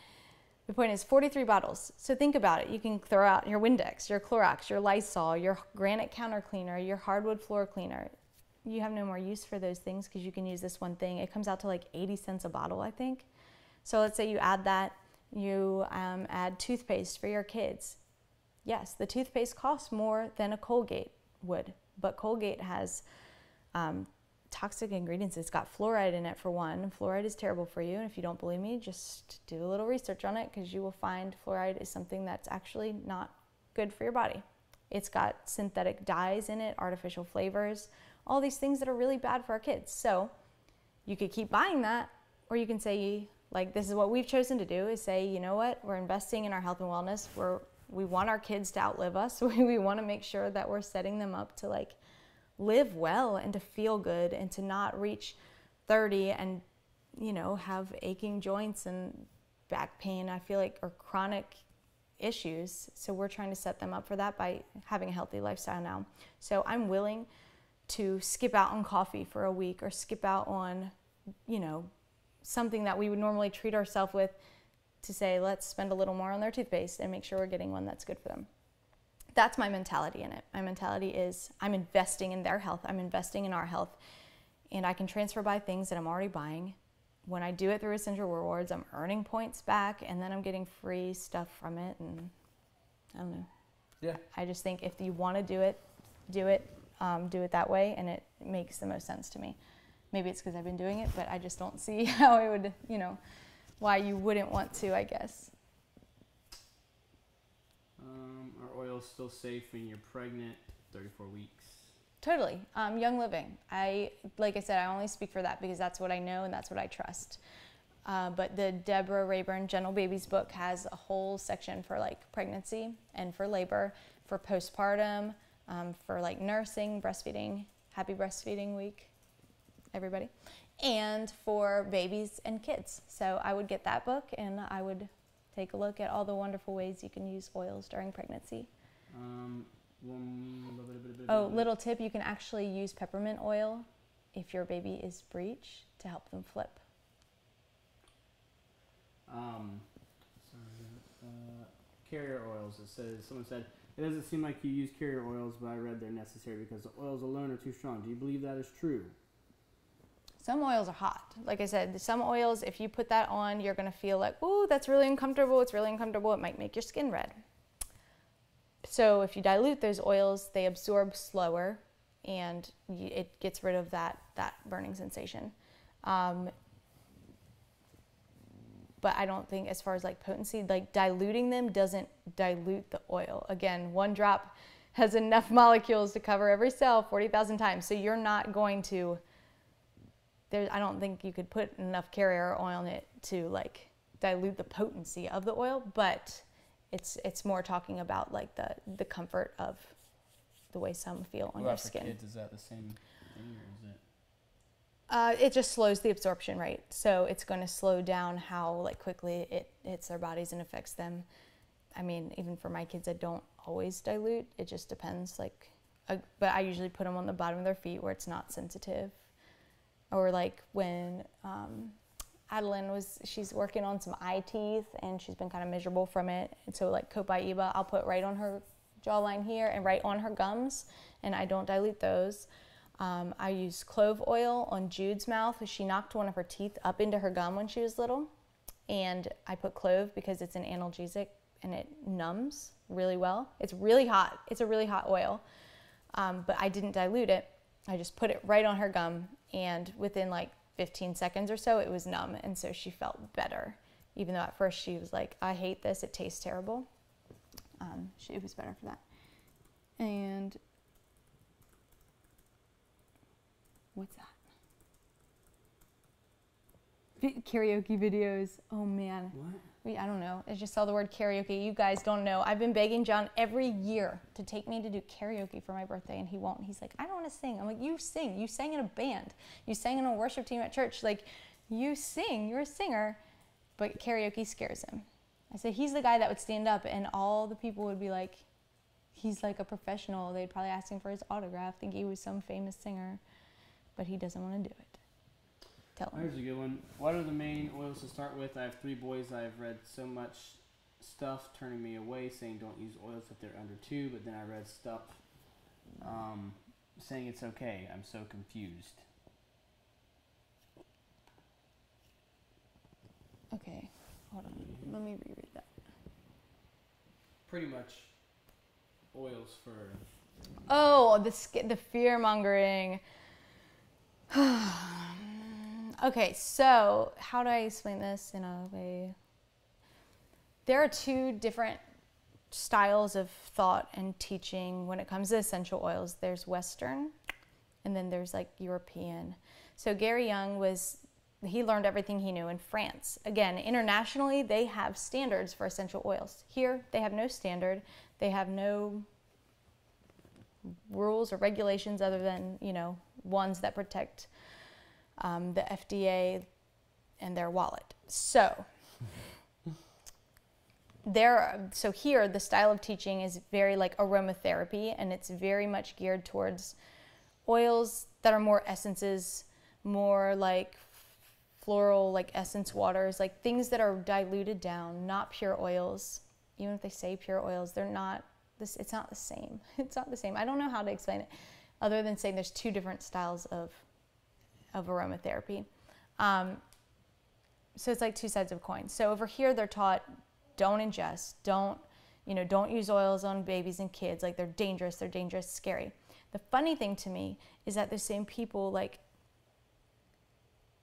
S1: The point is 43 bottles. So think about it. You can throw out your Windex, your Clorox, your Lysol, your granite counter cleaner, your hardwood floor cleaner. You have no more use for those things because you can use this one thing. It comes out to like 80 cents a bottle, I think. So let's say you add that. You add toothpaste for your kids. Yes, the toothpaste costs more than a Colgate would, but Colgate has toxic ingredients. It's got fluoride in it for one. Fluoride is terrible for you, and if you don't believe me, just do a little research on it because you will find fluoride is something that's actually not good for your body. It's got synthetic dyes in it, artificial flavors, all these things that are really bad for our kids. So you could keep buying that, or you can say, like, this is what we've chosen to do, is say, you know what, we're investing in our health and wellness. We want our kids to outlive us. We want to make sure that we're setting them up to like live well and to feel good and to not reach 30 and, you know, have aching joints and back pain, I feel like, or chronic issues. So we're trying to set them up for that by having a healthy lifestyle now. So I'm willing to skip out on coffee for a week or skip out on, you know, something that we would normally treat ourselves with to say, let's spend a little more on their toothpaste and make sure we're getting one that's good for them. That's my mentality in it. My mentality is I'm investing in their health. I'm investing in our health. And I can transfer buy things that I'm already buying. When I do it through Essential Rewards, I'm earning points back and then I'm getting free stuff from it. And I don't know.
S2: Yeah.
S1: I just think if you want to do it that way, and it makes the most sense to me. Maybe it's because I've been doing it, but I just don't see how it would, you know, why you wouldn't want to, I guess.
S2: Are oils still safe when you're pregnant, 34 weeks?
S1: Totally. Young Living. Like I said, I only speak for that because that's what I know and that's what I trust. But the Deborah Rayburn Gentle Babies book has a whole section for like pregnancy and for labor, for postpartum, for like nursing, breastfeeding, happy breastfeeding week, everybody, and for babies and kids. So I would get that book and I would take a look at all the wonderful ways you can use oils during pregnancy. Little tip, you can actually use peppermint oil if your baby is breech to help them flip.
S2: Carrier oils. Someone said, it doesn't seem like you use carrier oils, but I read they're necessary because the oils alone are too strong. Do you believe that is true?
S1: Some oils are hot. Like I said, some oils, if you put that on, you're going to feel like, ooh, that's really uncomfortable. It's really uncomfortable. It might make your skin red. So if you dilute those oils, they absorb slower and it gets rid of that burning sensation. But I don't think, as far as like potency, like diluting them doesn't dilute the oil. Again, one drop has enough molecules to cover every cell 40,000 times. So you're not going to, I don't think you could put enough carrier oil in it to like dilute the potency of the oil, but it's more talking about like the comfort of the way some feel on your skin.
S2: For kids, is that the same thing, or is it?
S1: It just slows the absorption rate, so it's going to slow down how like quickly it hits their bodies and affects them. I mean, even for my kids, I don't always dilute. It just depends. But I usually put them on the bottom of their feet where it's not sensitive. Or like when Adeline she's working on some eye teeth and she's been kind of miserable from it. And so like Copaiba, I'll put right on her jawline here and right on her gums, and I don't dilute those. I use clove oil on Jude's mouth. She knocked one of her teeth up into her gum when she was little. And I put clove because it's an analgesic and it numbs really well. It's really hot. It's a really hot oil. But I didn't dilute it. I just put it right on her gum, and within like 15 seconds or so, it was numb, and so she felt better. Even though at first she was like, I hate this, it tastes terrible. It was better for that. And what's that? Karaoke videos. Oh man.
S2: What?
S1: I don't know. I just saw the word karaoke. You guys don't know. I've been begging John every year to take me to do karaoke for my birthday, and he won't. He's like, I don't want to sing. I'm like, you sing. You sang in a band. You sang in a worship team at church. Like, you sing. You're a singer. But karaoke scares him. I said, he's the guy that would stand up, and all the people would be like, he's like a professional. They'd probably ask him for his autograph, think he was some famous singer. But he doesn't want to do it. Tell them.
S2: Here's a good one. What are the main oils to start with? I have 3 boys. I've read so much stuff turning me away, saying don't use oils if they're under 2, but then I read stuff saying it's okay. I'm so confused.
S1: Okay, hold on. Let me reread that.
S2: Pretty much oils for...
S1: Oh, the fear mongering. Okay, so how do I explain this in a way? There are 2 different styles of thought and teaching when it comes to essential oils. There's Western, and then there's like European. So Gary Young he learned everything he knew in France. Again, internationally, they have standards for essential oils. Here, they have no standard. They have no rules or regulations other than, ones that protect the FDA and their wallet. So here the style of teaching is very like aromatherapy, and it's very much geared towards oils that are more essences, more like floral, like essence waters, like things that are diluted down, not pure oils. Even if they say pure oils, they're not this. It's not the same. It's not the same. I don't know how to explain it other than saying there's 2 different styles of aromatherapy. So it's like 2 sides of a coin. So over here they're taught don't ingest, don't use oils on babies and kids. Like they're dangerous, scary. The funny thing to me is that the same people, like,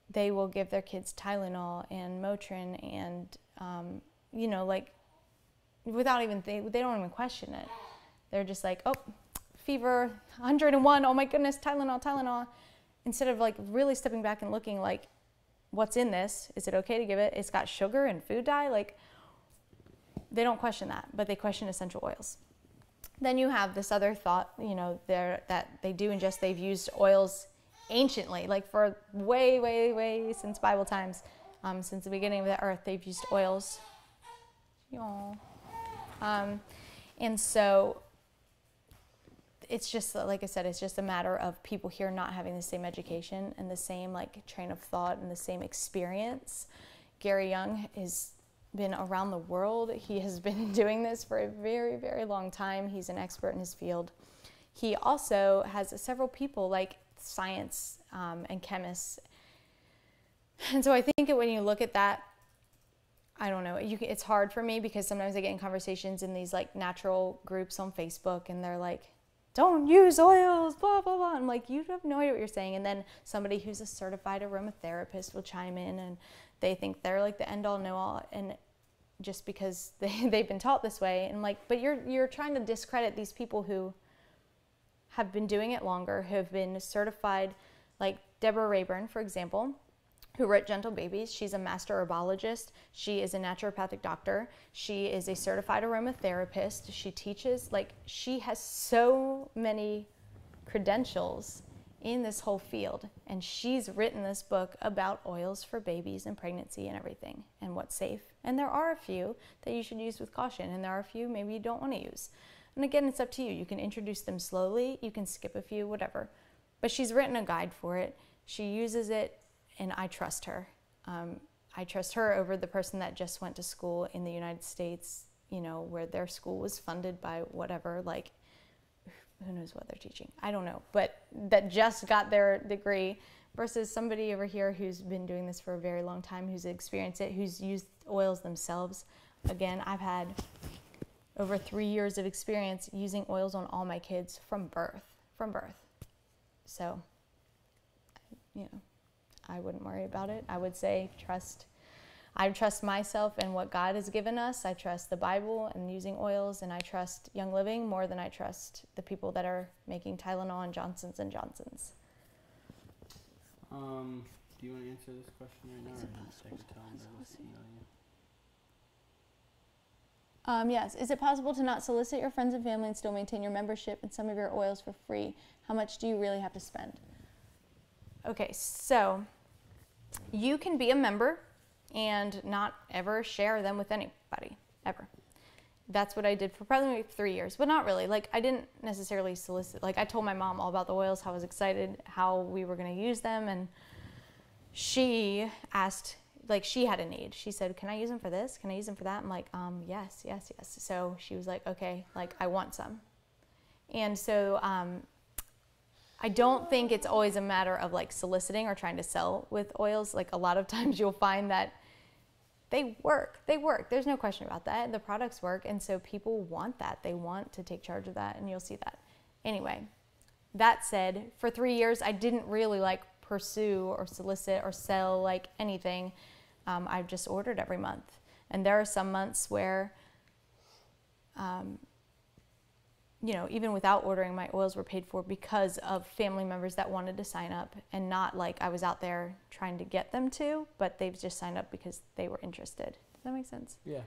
S1: they will give their kids Tylenol and Motrin and, like, without even, they don't even question it. They're just like, oh, fever, 101, oh my goodness, Tylenol. Instead of like really stepping back and looking like, what's in this? Is it okay to give it? It's got sugar and food dye. Like, they don't question that, but they question essential oils. Then you have this other thought, that they do ingest. They've used oils anciently, like for way since Bible times, since the beginning of the earth, they've used oils. And so it's just, like I said, it's just a matter of people here not having the same education and the same like train of thought and the same experience. Gary Young has been around the world. He has been doing this for a very, very long time. He's an expert in his field. He also has several people like science and chemists. And so I think when you look at that, I don't know, it's hard for me because sometimes I get in conversations in these like natural groups on Facebook and they're like, don't use oils, blah, blah, blah. I'm like, you have no idea what you're saying. And then somebody who's a certified aromatherapist will chime in and they think they're like the end all know all. And just because they've been taught this way. And I'm like, but you're trying to discredit these people who have been doing it longer, who have been certified, like Deborah Rayburn, for example, who wrote Gentle Babies. She's a master herbologist. She is a naturopathic doctor. She is a certified aromatherapist. She teaches, like, she has so many credentials in this whole field. And she's written this book about oils for babies and pregnancy and everything and what's safe. And there are a few that you should use with caution. And there are a few maybe you don't want to use. And again, it's up to you. You can introduce them slowly. You can skip a few, whatever. But she's written a guide for it. She uses it. And I trust her. I trust her over the person that just went to school in the United States, where their school was funded by whatever, like, who knows what they're teaching? I don't know. But that just got their degree versus somebody over here who's been doing this for a very long time, who's experienced it, who's used oils themselves. Again, I've had over 3 years of experience using oils on all my kids from birth. So, I wouldn't worry about it. I would say I trust myself and what God has given us. I trust the Bible and using oils, and I trust Young Living more than I trust the people that are making Tylenol and Johnson's & Johnson's.
S2: Do you want to answer this question right now?
S1: Yes. Is it possible to not solicit your friends and family and still maintain your membership and some of your oils for free? How much do you really have to spend? Okay, so you can be a member and not ever share them with anybody, ever. That's what I did for probably 3 years, but not really. Like, I didn't necessarily solicit. Like, I told my mom all about the oils, how I was excited, how we were going to use them, and she asked, like, she had a need. She said, can I use them for this? Can I use them for that? I'm like, yes. So she was like, okay, like, I want some. And so I don't think it's always a matter of like soliciting or trying to sell with oils. Like, a lot of times you'll find that they work. There's no question about that. The products work. And so people want that. They want to take charge of that, and you'll see that. Anyway, that said, for 3 years, I didn't really like pursue or solicit or sell like anything. I've just ordered every month. And there are some months where, you know, even without ordering, my oils were paid for because of family members that wanted to sign up, and not like I was out there trying to get them to, but they've just signed up because they were interested. Does that make sense?
S2: Yeah.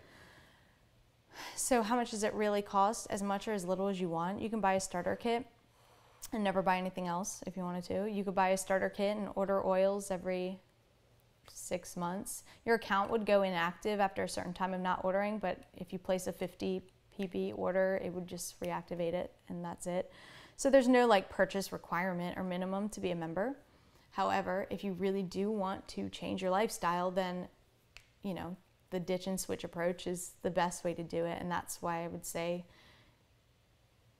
S1: So how much does it really cost? As much or as little as you want. You can buy a starter kit and never buy anything else if you wanted to. You could buy a starter kit and order oils every 6 months. Your account would go inactive after a certain time of not ordering, but if you place a 50 PB order, it would just reactivate it, and that's it. So there's no like purchase requirement or minimum to be a member. However, if you really do want to change your lifestyle, then, you know, the ditch and switch approach is the best way to do it. And that's why I would say,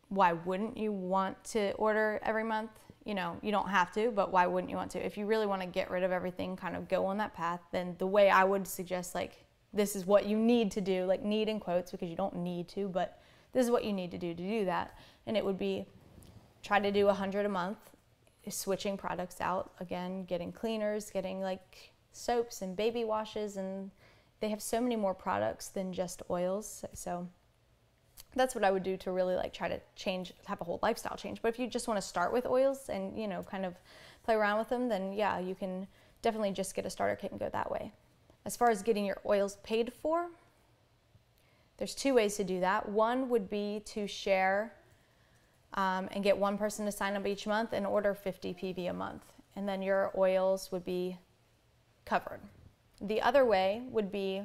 S1: why wouldn't you want to order every month? You know, you don't have to, but why wouldn't you want to? If you really want to get rid of everything, kind of go on that path, then the way I would suggest, like, this is what you need to do, like need in quotes, because you don't need to, but this is what you need to do that. And it would be try to do 100 a month, switching products out, again, getting cleaners, getting like soaps and baby washes, and they have so many more products than just oils. So that's what I would do to really like try to change, have a whole lifestyle change. But if you just want to start with oils and, you know, kind of play around with them, then yeah, you can definitely just get a starter kit and go that way. As far as getting your oils paid for, there's 2 ways to do that. One would be to share and get one person to sign up each month and order 50 PV a month. And then your oils would be covered. The other way would be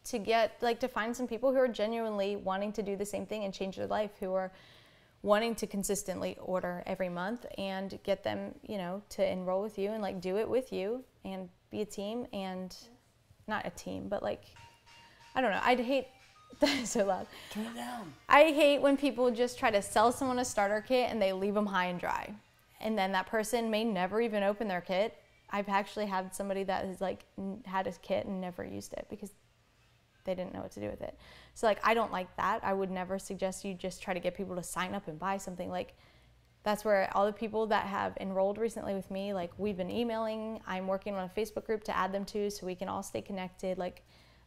S1: to get, like, to find some people who are genuinely wanting to do the same thing and change their life, who are wanting to consistently order every month, and get them, you know, to enroll with you and like do it with you and be a team. And not a team, but like, I don't know, I'd hate, that is so loud.
S2: Turn it down.
S1: I hate when people just try to sell someone a starter kit and they leave them high and dry. And then that person may never even open their kit. I've actually had somebody that has like had a kit and never used it because they didn't know what to do with it. So like, I don't like that. I would never suggest you just try to get people to sign up and buy something. Like, that's where all the people that have enrolled recently with me, like, we've been emailing. I'm working on a Facebook group to add them to so we can all stay connected. Like,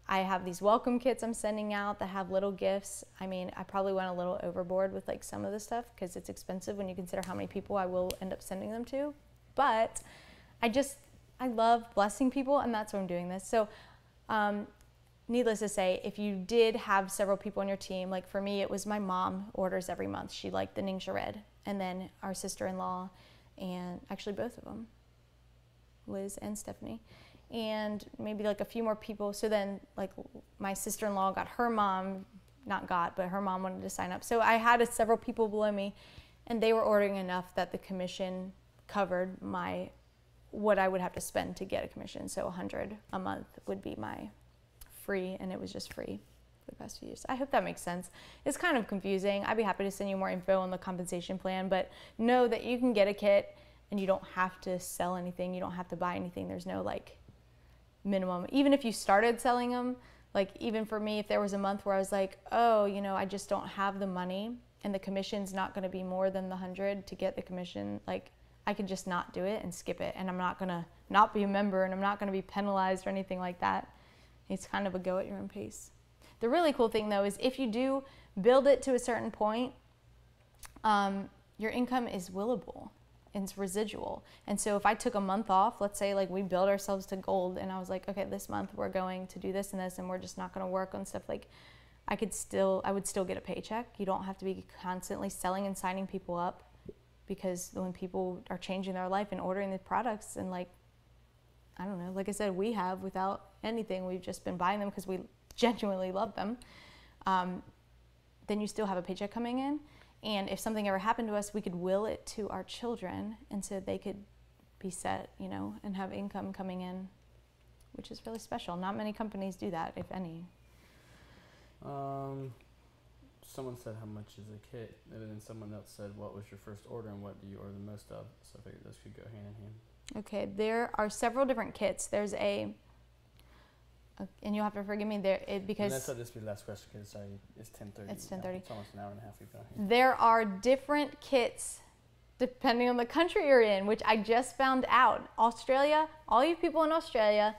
S1: I have these welcome kits I'm sending out that have little gifts. I mean, I probably went a little overboard with like some of the stuff because it's expensive when you consider how many people I will end up sending them to. But I love blessing people, and that's why I'm doing this. So needless to say, if you did have several people on your team, like for me, it was my mom orders every month. She liked the Ningxia Red. And then our sister-in-law, and actually both of them, Liz and Stephanie, and maybe like a few more people. So then like my sister-in-law got her mom, but her mom wanted to sign up. So I had several people below me, and they were ordering enough that the commission covered what I would have to spend to get a commission. So 100 a month would be my free, and it was just free for the past few years. I hope that makes sense. It's kind of confusing. I'd be happy to send you more info on the compensation plan, but know that you can get a kit and you don't have to sell anything. You don't have to buy anything. There's no like minimum. Even if you started selling them, like even for me, if there was a month where I was like, oh, you know, I just don't have the money and the commission's not going to be more than the 100 to get the commission, like I could just not do it and skip it. And I'm not going to not be a member, and I'm not going to be penalized or anything like that. It's kind of a go at your own pace. The really cool thing though is if you do build it to a certain point, your income is willable and it's residual. And so if I took a month off, let's say like we build ourselves to gold, and I was like, okay, this month we're going to do this and this, and we're just not going to work on stuff, like I would still get a paycheck. You don't have to be constantly selling and signing people up, because when people are changing their life and ordering the products, and like, I don't know, like I said, we have without anything, we've just been buying them because we genuinely love them, then you still have a paycheck coming in. And if something ever happened to us, we could will it to our children, and so they could be set, you know, and have income coming in, which is really special. Not many companies do that, if any.
S2: Someone said how much is a kit, and then someone else said what was your first order and what do you order the most of. So I figured those could go hand in hand.
S1: Okay, there are several different kits. There's and you'll have to forgive me there because.
S2: And that's what this will be the last question because sorry, it's 10:30.
S1: It's 10:30.
S2: It's almost an hour and a half we've been here.
S1: There are different kits depending on the country you're in, which I just found out. Australia, all you people in Australia,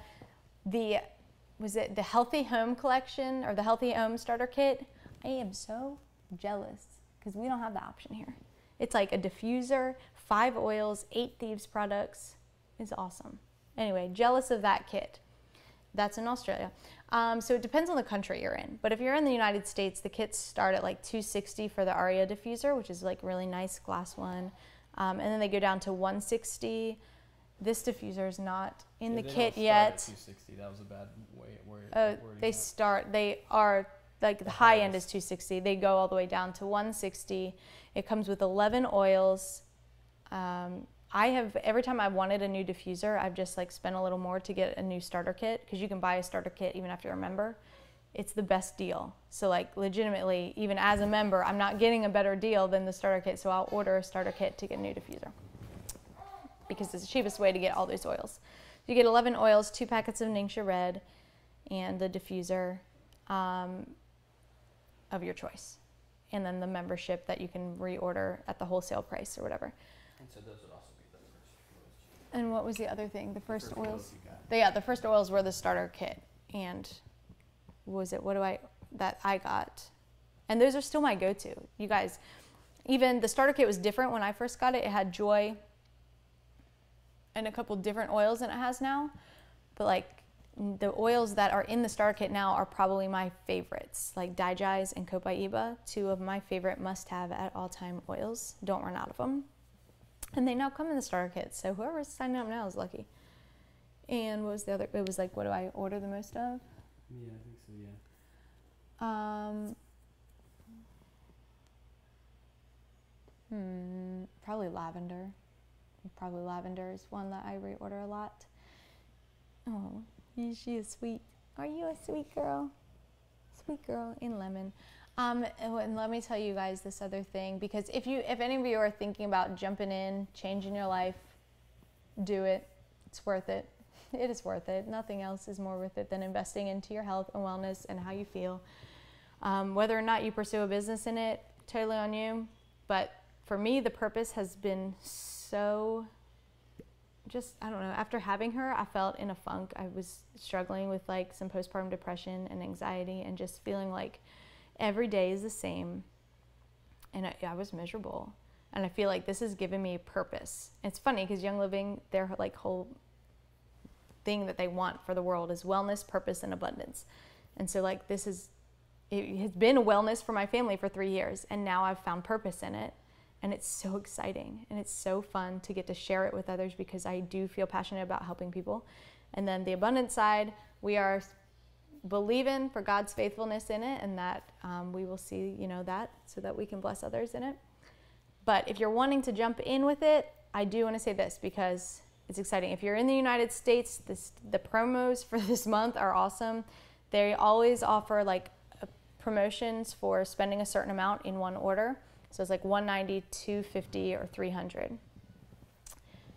S1: was it the Healthy Home Collection or the Healthy Home Starter Kit? I am so jealous because we don't have that option here. It's like a diffuser, 5 oils, 8 Thieves products. It's awesome. Anyway, jealous of that kit. That's in Australia. So it depends on the country you're in. But if you're in the United States, the kits start at like $260 for the Aria diffuser, which is like really nice glass one. And then they go down to $160. This diffuser is not in the kit yet.
S2: $260. That was a bad
S1: They are like the high end is $260. They go all the way down to $160. It comes with 11 oils. Every time I wanted a new diffuser, I've just like spent a little more to get a new starter kit because you can buy a starter kit even after you're a member. It's the best deal. So like legitimately, even as a member, I'm not getting a better deal than the starter kit. So I'll order a starter kit to get a new diffuser because it's the cheapest way to get all those oils. You get 11 oils, 2 packets of Ningxia Red, and the diffuser of your choice. And then the membership that you can reorder at the wholesale price or whatever.
S2: And so those would also be the first.
S1: And what was the other thing? The first oils?
S2: You got.
S1: Yeah, the first oils were the starter kit. And that I got. And those are still my go-to. You guys, even the starter kit was different when I first got it. It had Joy and a couple different oils than it has now. But like the oils that are in the starter kit now are probably my favorites. Like Diagnose and Copaiba, 2 of my favorite must-have at all-time oils. Don't run out of them. And they now come in the starter kit. So whoever's signing up now is lucky. And what was the other? It was like, what do I order the most of?
S2: Yeah, I think so, yeah.
S1: Probably lavender. Probably lavender is one that I reorder a lot. Oh, she is sweet. Are you a sweet girl? Sweet girl in lemon. And let me tell you guys this other thing, because if any of you are thinking about jumping in, changing your life, do it. It's worth it. It is worth it. Nothing else is more worth it than investing into your health and wellness and how you feel. Whether or not you pursue a business in it, totally on you. But for me, the purpose has been so I don't know, after having her, I felt in a funk. I was struggling with like some postpartum depression and anxiety and just feeling like every day is the same. And I was miserable. And I feel like this has given me purpose. It's funny because Young Living, their like whole thing that they want for the world is wellness, purpose, and abundance. And so like it has been a wellness for my family for 3 years, and now I've found purpose in it. And it's so exciting, and it's so fun to get to share it with others because I do feel passionate about helping people. And then the abundance side, we are believing for God's faithfulness in it, and that we will see, that so that we can bless others in it. But if you're wanting to jump in with it, I do want to say this because it's exciting. If you're in the United States, the promos for this month are awesome. They always offer like promotions for spending a certain amount in one order. So it's like $190, $250, or $300.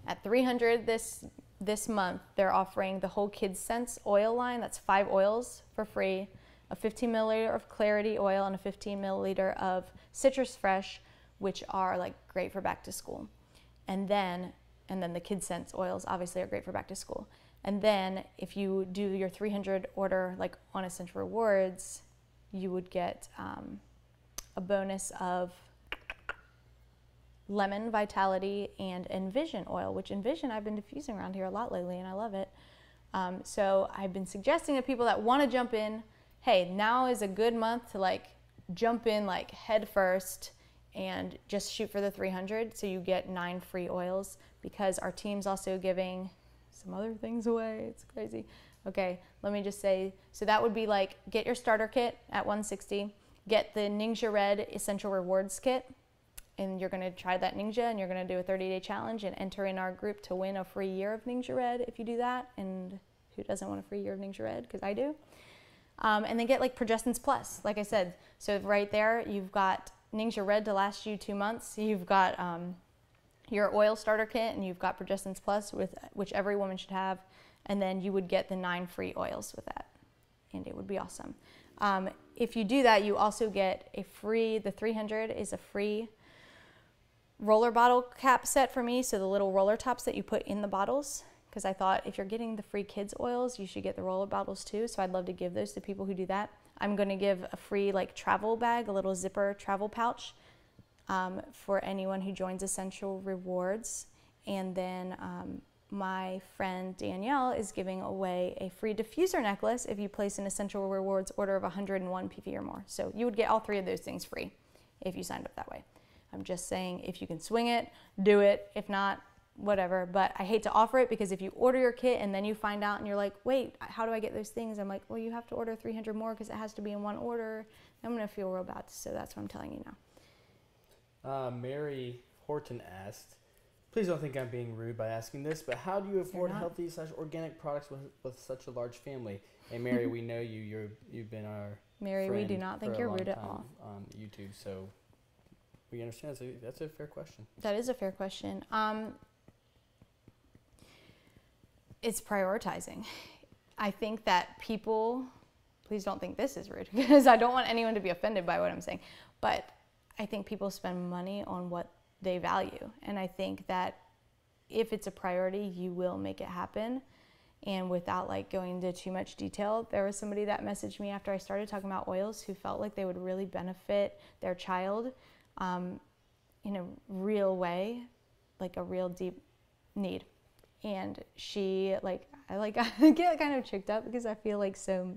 S1: At $300 this month, they're offering the whole Kids Sense oil line. That's 5 oils for free, a 15 milliliter of Clarity oil, and a 15 milliliter of Citrus Fresh, which are like great for back to school. And then the Kids Sense oils obviously are great for back to school. And then if you do your 300 order like on Essential Rewards, you would get a bonus of Lemon Vitality and Envision oil, which Envision I've been diffusing around here a lot lately and I love it. So I've been suggesting to people that want to jump in, hey, now is a good month to like jump in like head first and just shoot for the 300 so you get 9 free oils, because our team's also giving some other things away. It's crazy. Okay, let me just say, so that would be like get your starter kit at $160, get the Ningxia Red Essential Rewards kit and you're going to try that Ninja, and you're going to do a 30-day challenge and enter in our group to win a free year of Ninja Red if you do that. And who doesn't want a free year of Ninja Red? Because I do. And then get like Progestins Plus, like I said. So right there, you've got Ninja Red to last you 2 months. You've got your oil starter kit, and you've got Progestins Plus, which every woman should have. And then you would get the 9 free oils with that. And it would be awesome. If you do that, you also get a free, the 300 is a free roller bottle cap set for me. So the little roller tops that you put in the bottles, because I thought if you're getting the free kids oils, you should get the roller bottles too. So I'd love to give those to people who do that. I'm going to give a free like travel bag, a little zipper travel pouch for anyone who joins Essential Rewards. And then my friend Danielle is giving away a free diffuser necklace if you place an Essential Rewards order of 101 PV or more. So you would get all 3 of those things free if you signed up that way. I'm just saying, if you can swing it, do it. If not, whatever. But I hate to offer it, because if you order your kit and then you find out and you're like, wait, how do I get those things? I'm like, well, you have to order 300 more because it has to be in one order. I'm going to feel real bad. So that's what I'm telling you now.
S2: Mary Horton asked, please don't think I'm being rude by asking this, but how do you afford healthy / organic products with such a large family? And Mary, we know you. You've been our
S1: Mary, we do not think you're rude at all
S2: on YouTube, so we understand. That's a fair question.
S1: That is a fair question. It's prioritizing. I think that people, please don't think this is rude, because I don't want anyone to be offended by what I'm saying, but I think people spend money on what they value. And I think that if it's a priority, you will make it happen. And without like going into too much detail, there was somebody that messaged me after I started talking about oils who felt like they would really benefit their child in a real way, like a real deep need. And she I get kind of choked up because I feel like so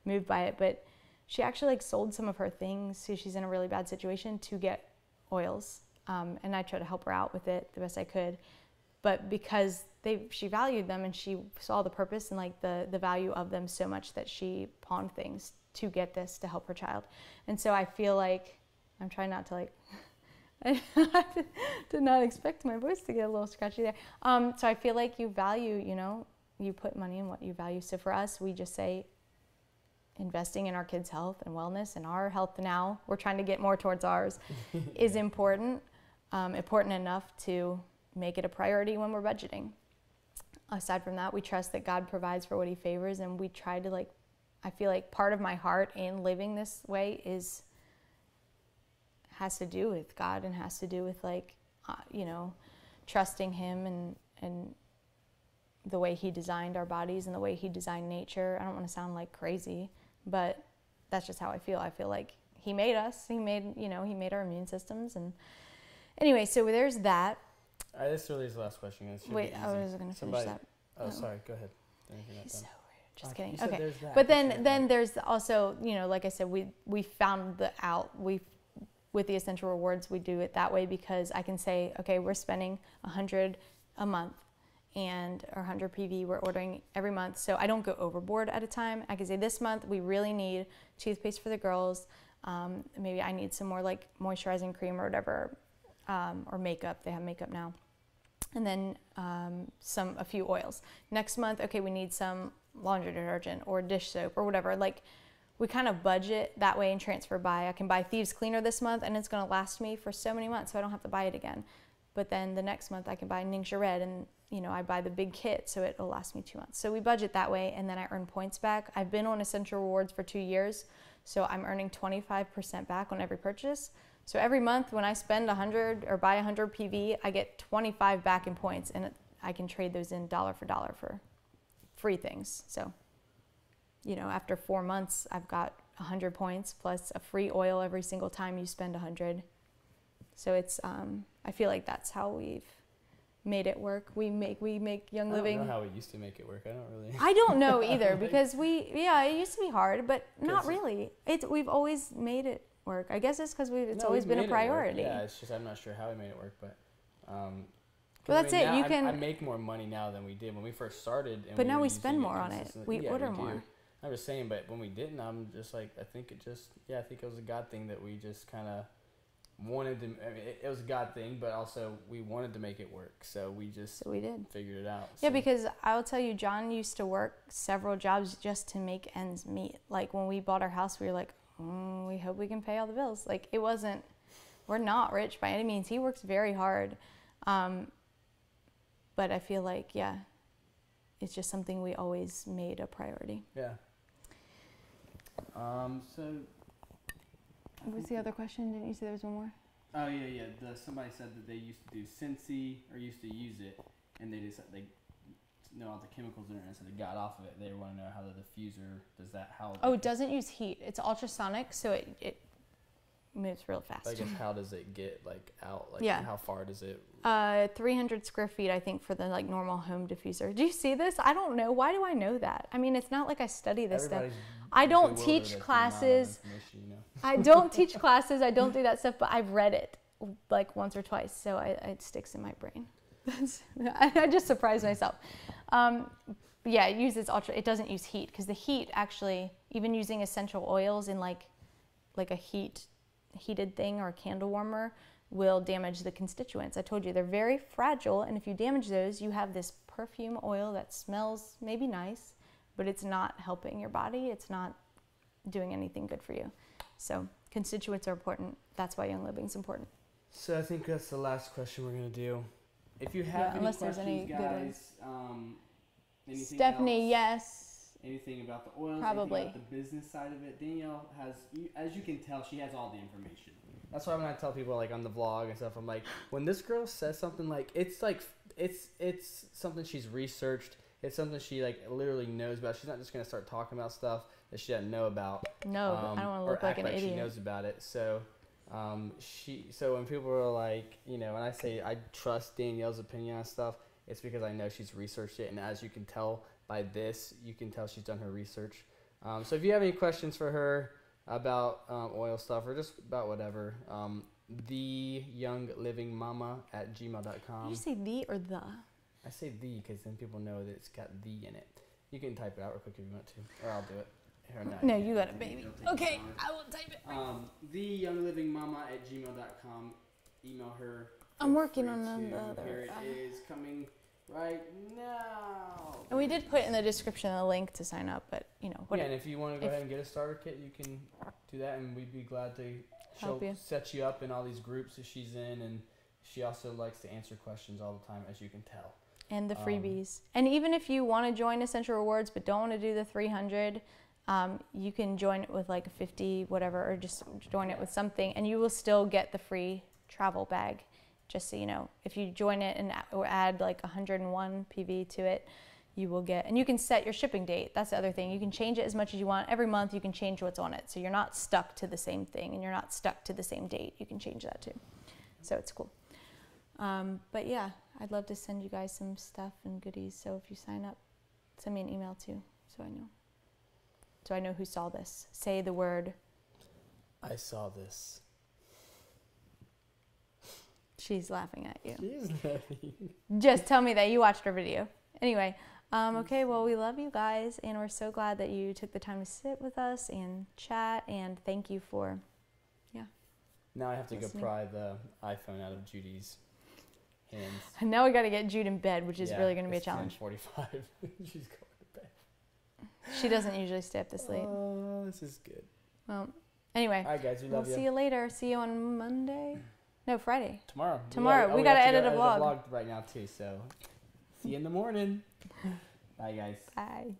S1: moved by it, but she actually like sold some of her things, so she's in a really bad situation, to get oils. And I tried to help her out with it the best I could. But because she valued them and she saw the purpose and like the value of them so much that she pawned things to get this to help her child. And so I feel like, I'm trying not to like, I did not expect my voice to get a little scratchy there. So I feel like you value, you put money in what you value. So for us, we just say investing in our kids' health and wellness and our health now, we're trying to get more towards ours, is important enough to make it a priority when we're budgeting. Aside from that, we trust that God provides for what he favors, and we try to I feel like part of my heart in living this way has to do with God and has to do with trusting him and the way he designed our bodies and the way he designed nature. I don't want to sound like crazy, but that's just how I feel. I feel like he made us, he made our immune systems. And anyway, so there's that.
S2: This really is the last question.
S1: Wait, I was going to finish that.
S2: Oh, sorry. Go ahead.
S1: He's so rude. Just kidding.
S2: Okay.
S1: There's that. But then there's also, like I said, we found with the Essential Rewards, we do it that way because I can say, okay, we're spending 100 a month or 100 PV, we're ordering every month. So I don't go overboard at a time. I can say this month we really need toothpaste for the girls. Maybe I need some more like moisturizing cream or whatever, or makeup. They have makeup now. And then a few oils. Next month, okay, we need some laundry detergent or dish soap or whatever. Like, we kind of budget that way and transfer by. I can buy Thieves Cleaner this month and it's going to last me for so many months, so I don't have to buy it again. But then the next month I can buy Ninja Red and I buy the big kit, so it'll last me 2 months. So we budget that way, and then I earn points back. I've been on Essential Rewards for 2 years, so I'm earning 25% back on every purchase. So every month when I spend 100 or buy 100 PV, I get 25 back in points, and I can trade those in dollar for dollar for free things. So, after 4 months, I've got 100 points plus a free oil every single time you spend 100. So it's, I feel like that's how we've made it work. We make Young Living.
S2: I don't know how we used to make it work.
S1: I don't know either because it used to be hard, but not really. We've always made it work. I guess it's because it's always been a priority.
S2: Yeah, it's just I'm not sure how we made it work, but.
S1: Well, that's it.
S2: I make more money now than we did when we first started.
S1: But now we spend more on it. We order more.
S2: I'm just saying, but when we didn't, I'm just like, I think it was a God thing that we just kind of wanted to. I mean, it was a God thing, but also we wanted to make it work. So we just
S1: we did
S2: figured it out.
S1: Yeah, because I will tell you, John used to work several jobs just to make ends meet. Like when we bought our house, we were like, we hope we can pay all the bills. Like it wasn't. We're not rich by any means. He works very hard, but I feel like it's just something we always made a priority.
S2: Yeah. So.
S1: What was the other question? Didn't you say there was one more?
S2: Oh yeah. Somebody said that they used to do Scentsy or used to use it, and they know all the chemicals in it, so they got off of it. They want to know how the diffuser does that.
S1: Oh, it doesn't use heat. It's ultrasonic, so it moves real fast.
S2: I guess how does it get out? How far does it?
S1: 300 square feet, I think, for the normal home diffuser. Do you see this? I don't know. Why do I know that? I mean, it's not like I study this stuff. I don't teach classes. I don't teach classes. I don't do that stuff, but I've read it once or twice, so it sticks in my brain. I just surprised myself. Yeah, it uses it doesn't use heat, because the heat actually, even using essential oils in like a heated thing or a candle warmer, will damage the constituents. I told you they're very fragile, and if you damage those, you have this perfume oil that smells maybe nice, but it's not helping your body. It's not doing anything good for you. So constituents are important. That's why Young Living is important.
S2: So I think that's the last question we're gonna do. If you have any questions, guys, anything
S1: Stephanie,
S2: else?
S1: Yes.
S2: Anything about the oils?
S1: Probably.
S2: Anything about the business side of it? Danielle has, as you can tell, she has all the information. That's why when I tell people on the vlog and stuff, I'm like, when this girl says something it's something she's researched. It's something she literally knows about. She's not just gonna start talking about stuff that she doesn't know about.
S1: No, I don't want to look like an idiot.
S2: She knows about it. So, so when people are when I say I trust Danielle's opinion on stuff, it's because I know she's researched it, and as you can tell by this, you can tell she's done her research. So if you have any questions for her about oil stuff or just about whatever, theyounglivingmama@gmail.com.
S1: Did you say the or the?
S2: I say the because then people know that it's got the in it. You can type it out real quick if you want to, or I'll do it.
S1: No, you got it, baby. Okay, I will type it.
S2: Theyounglivingmama@gmail.com. Email her.
S1: I'm working on another.
S2: Here it is coming right now.
S1: And we did put in the description a link to sign up, but whatever.
S2: Yeah, and if you want to go ahead and get a starter kit, you can do that, and we'd be glad to set you up in all these groups that she's in, and she also likes to answer questions all the time, as you can tell.
S1: And the freebies. And even if you want to join Essential Rewards but don't want to do the 300, you can join it with a 50 whatever, or just join it with something, and you will still get the free travel bag. Just so you know, if you join it or add 101 PV to it, you will get, and you can set your shipping date. That's the other thing. You can change it as much as you want. Every month you can change what's on it. So you're not stuck to the same thing, and you're not stuck to the same date. You can change that too. So it's cool. But yeah, I'd love to send you guys some stuff and goodies. So if you sign up, send me an email too, so I know. So I know who saw this. Say the word.
S2: I saw this.
S1: She's laughing at you.
S2: She's laughing.
S1: Just tell me that you watched our video. Anyway, okay, well, we love you guys, and we're so glad that you took the time to sit with us and chat, and thank you for,
S2: Now I have to go pry the iPhone out of Judy's hands.
S1: And now we got to get Jude in bed, which is really going to be a challenge.
S2: 10:45. She's going to bed.
S1: She doesn't usually stay up this late.
S2: Oh, this is good.
S1: Well, anyway.
S2: All right, guys, we love you.
S1: We'll see you later. See you on Monday. No, Friday.
S2: Tomorrow.
S1: We got to edit a vlog.
S2: Right now too, so see you in the morning. Bye, guys.
S1: Bye.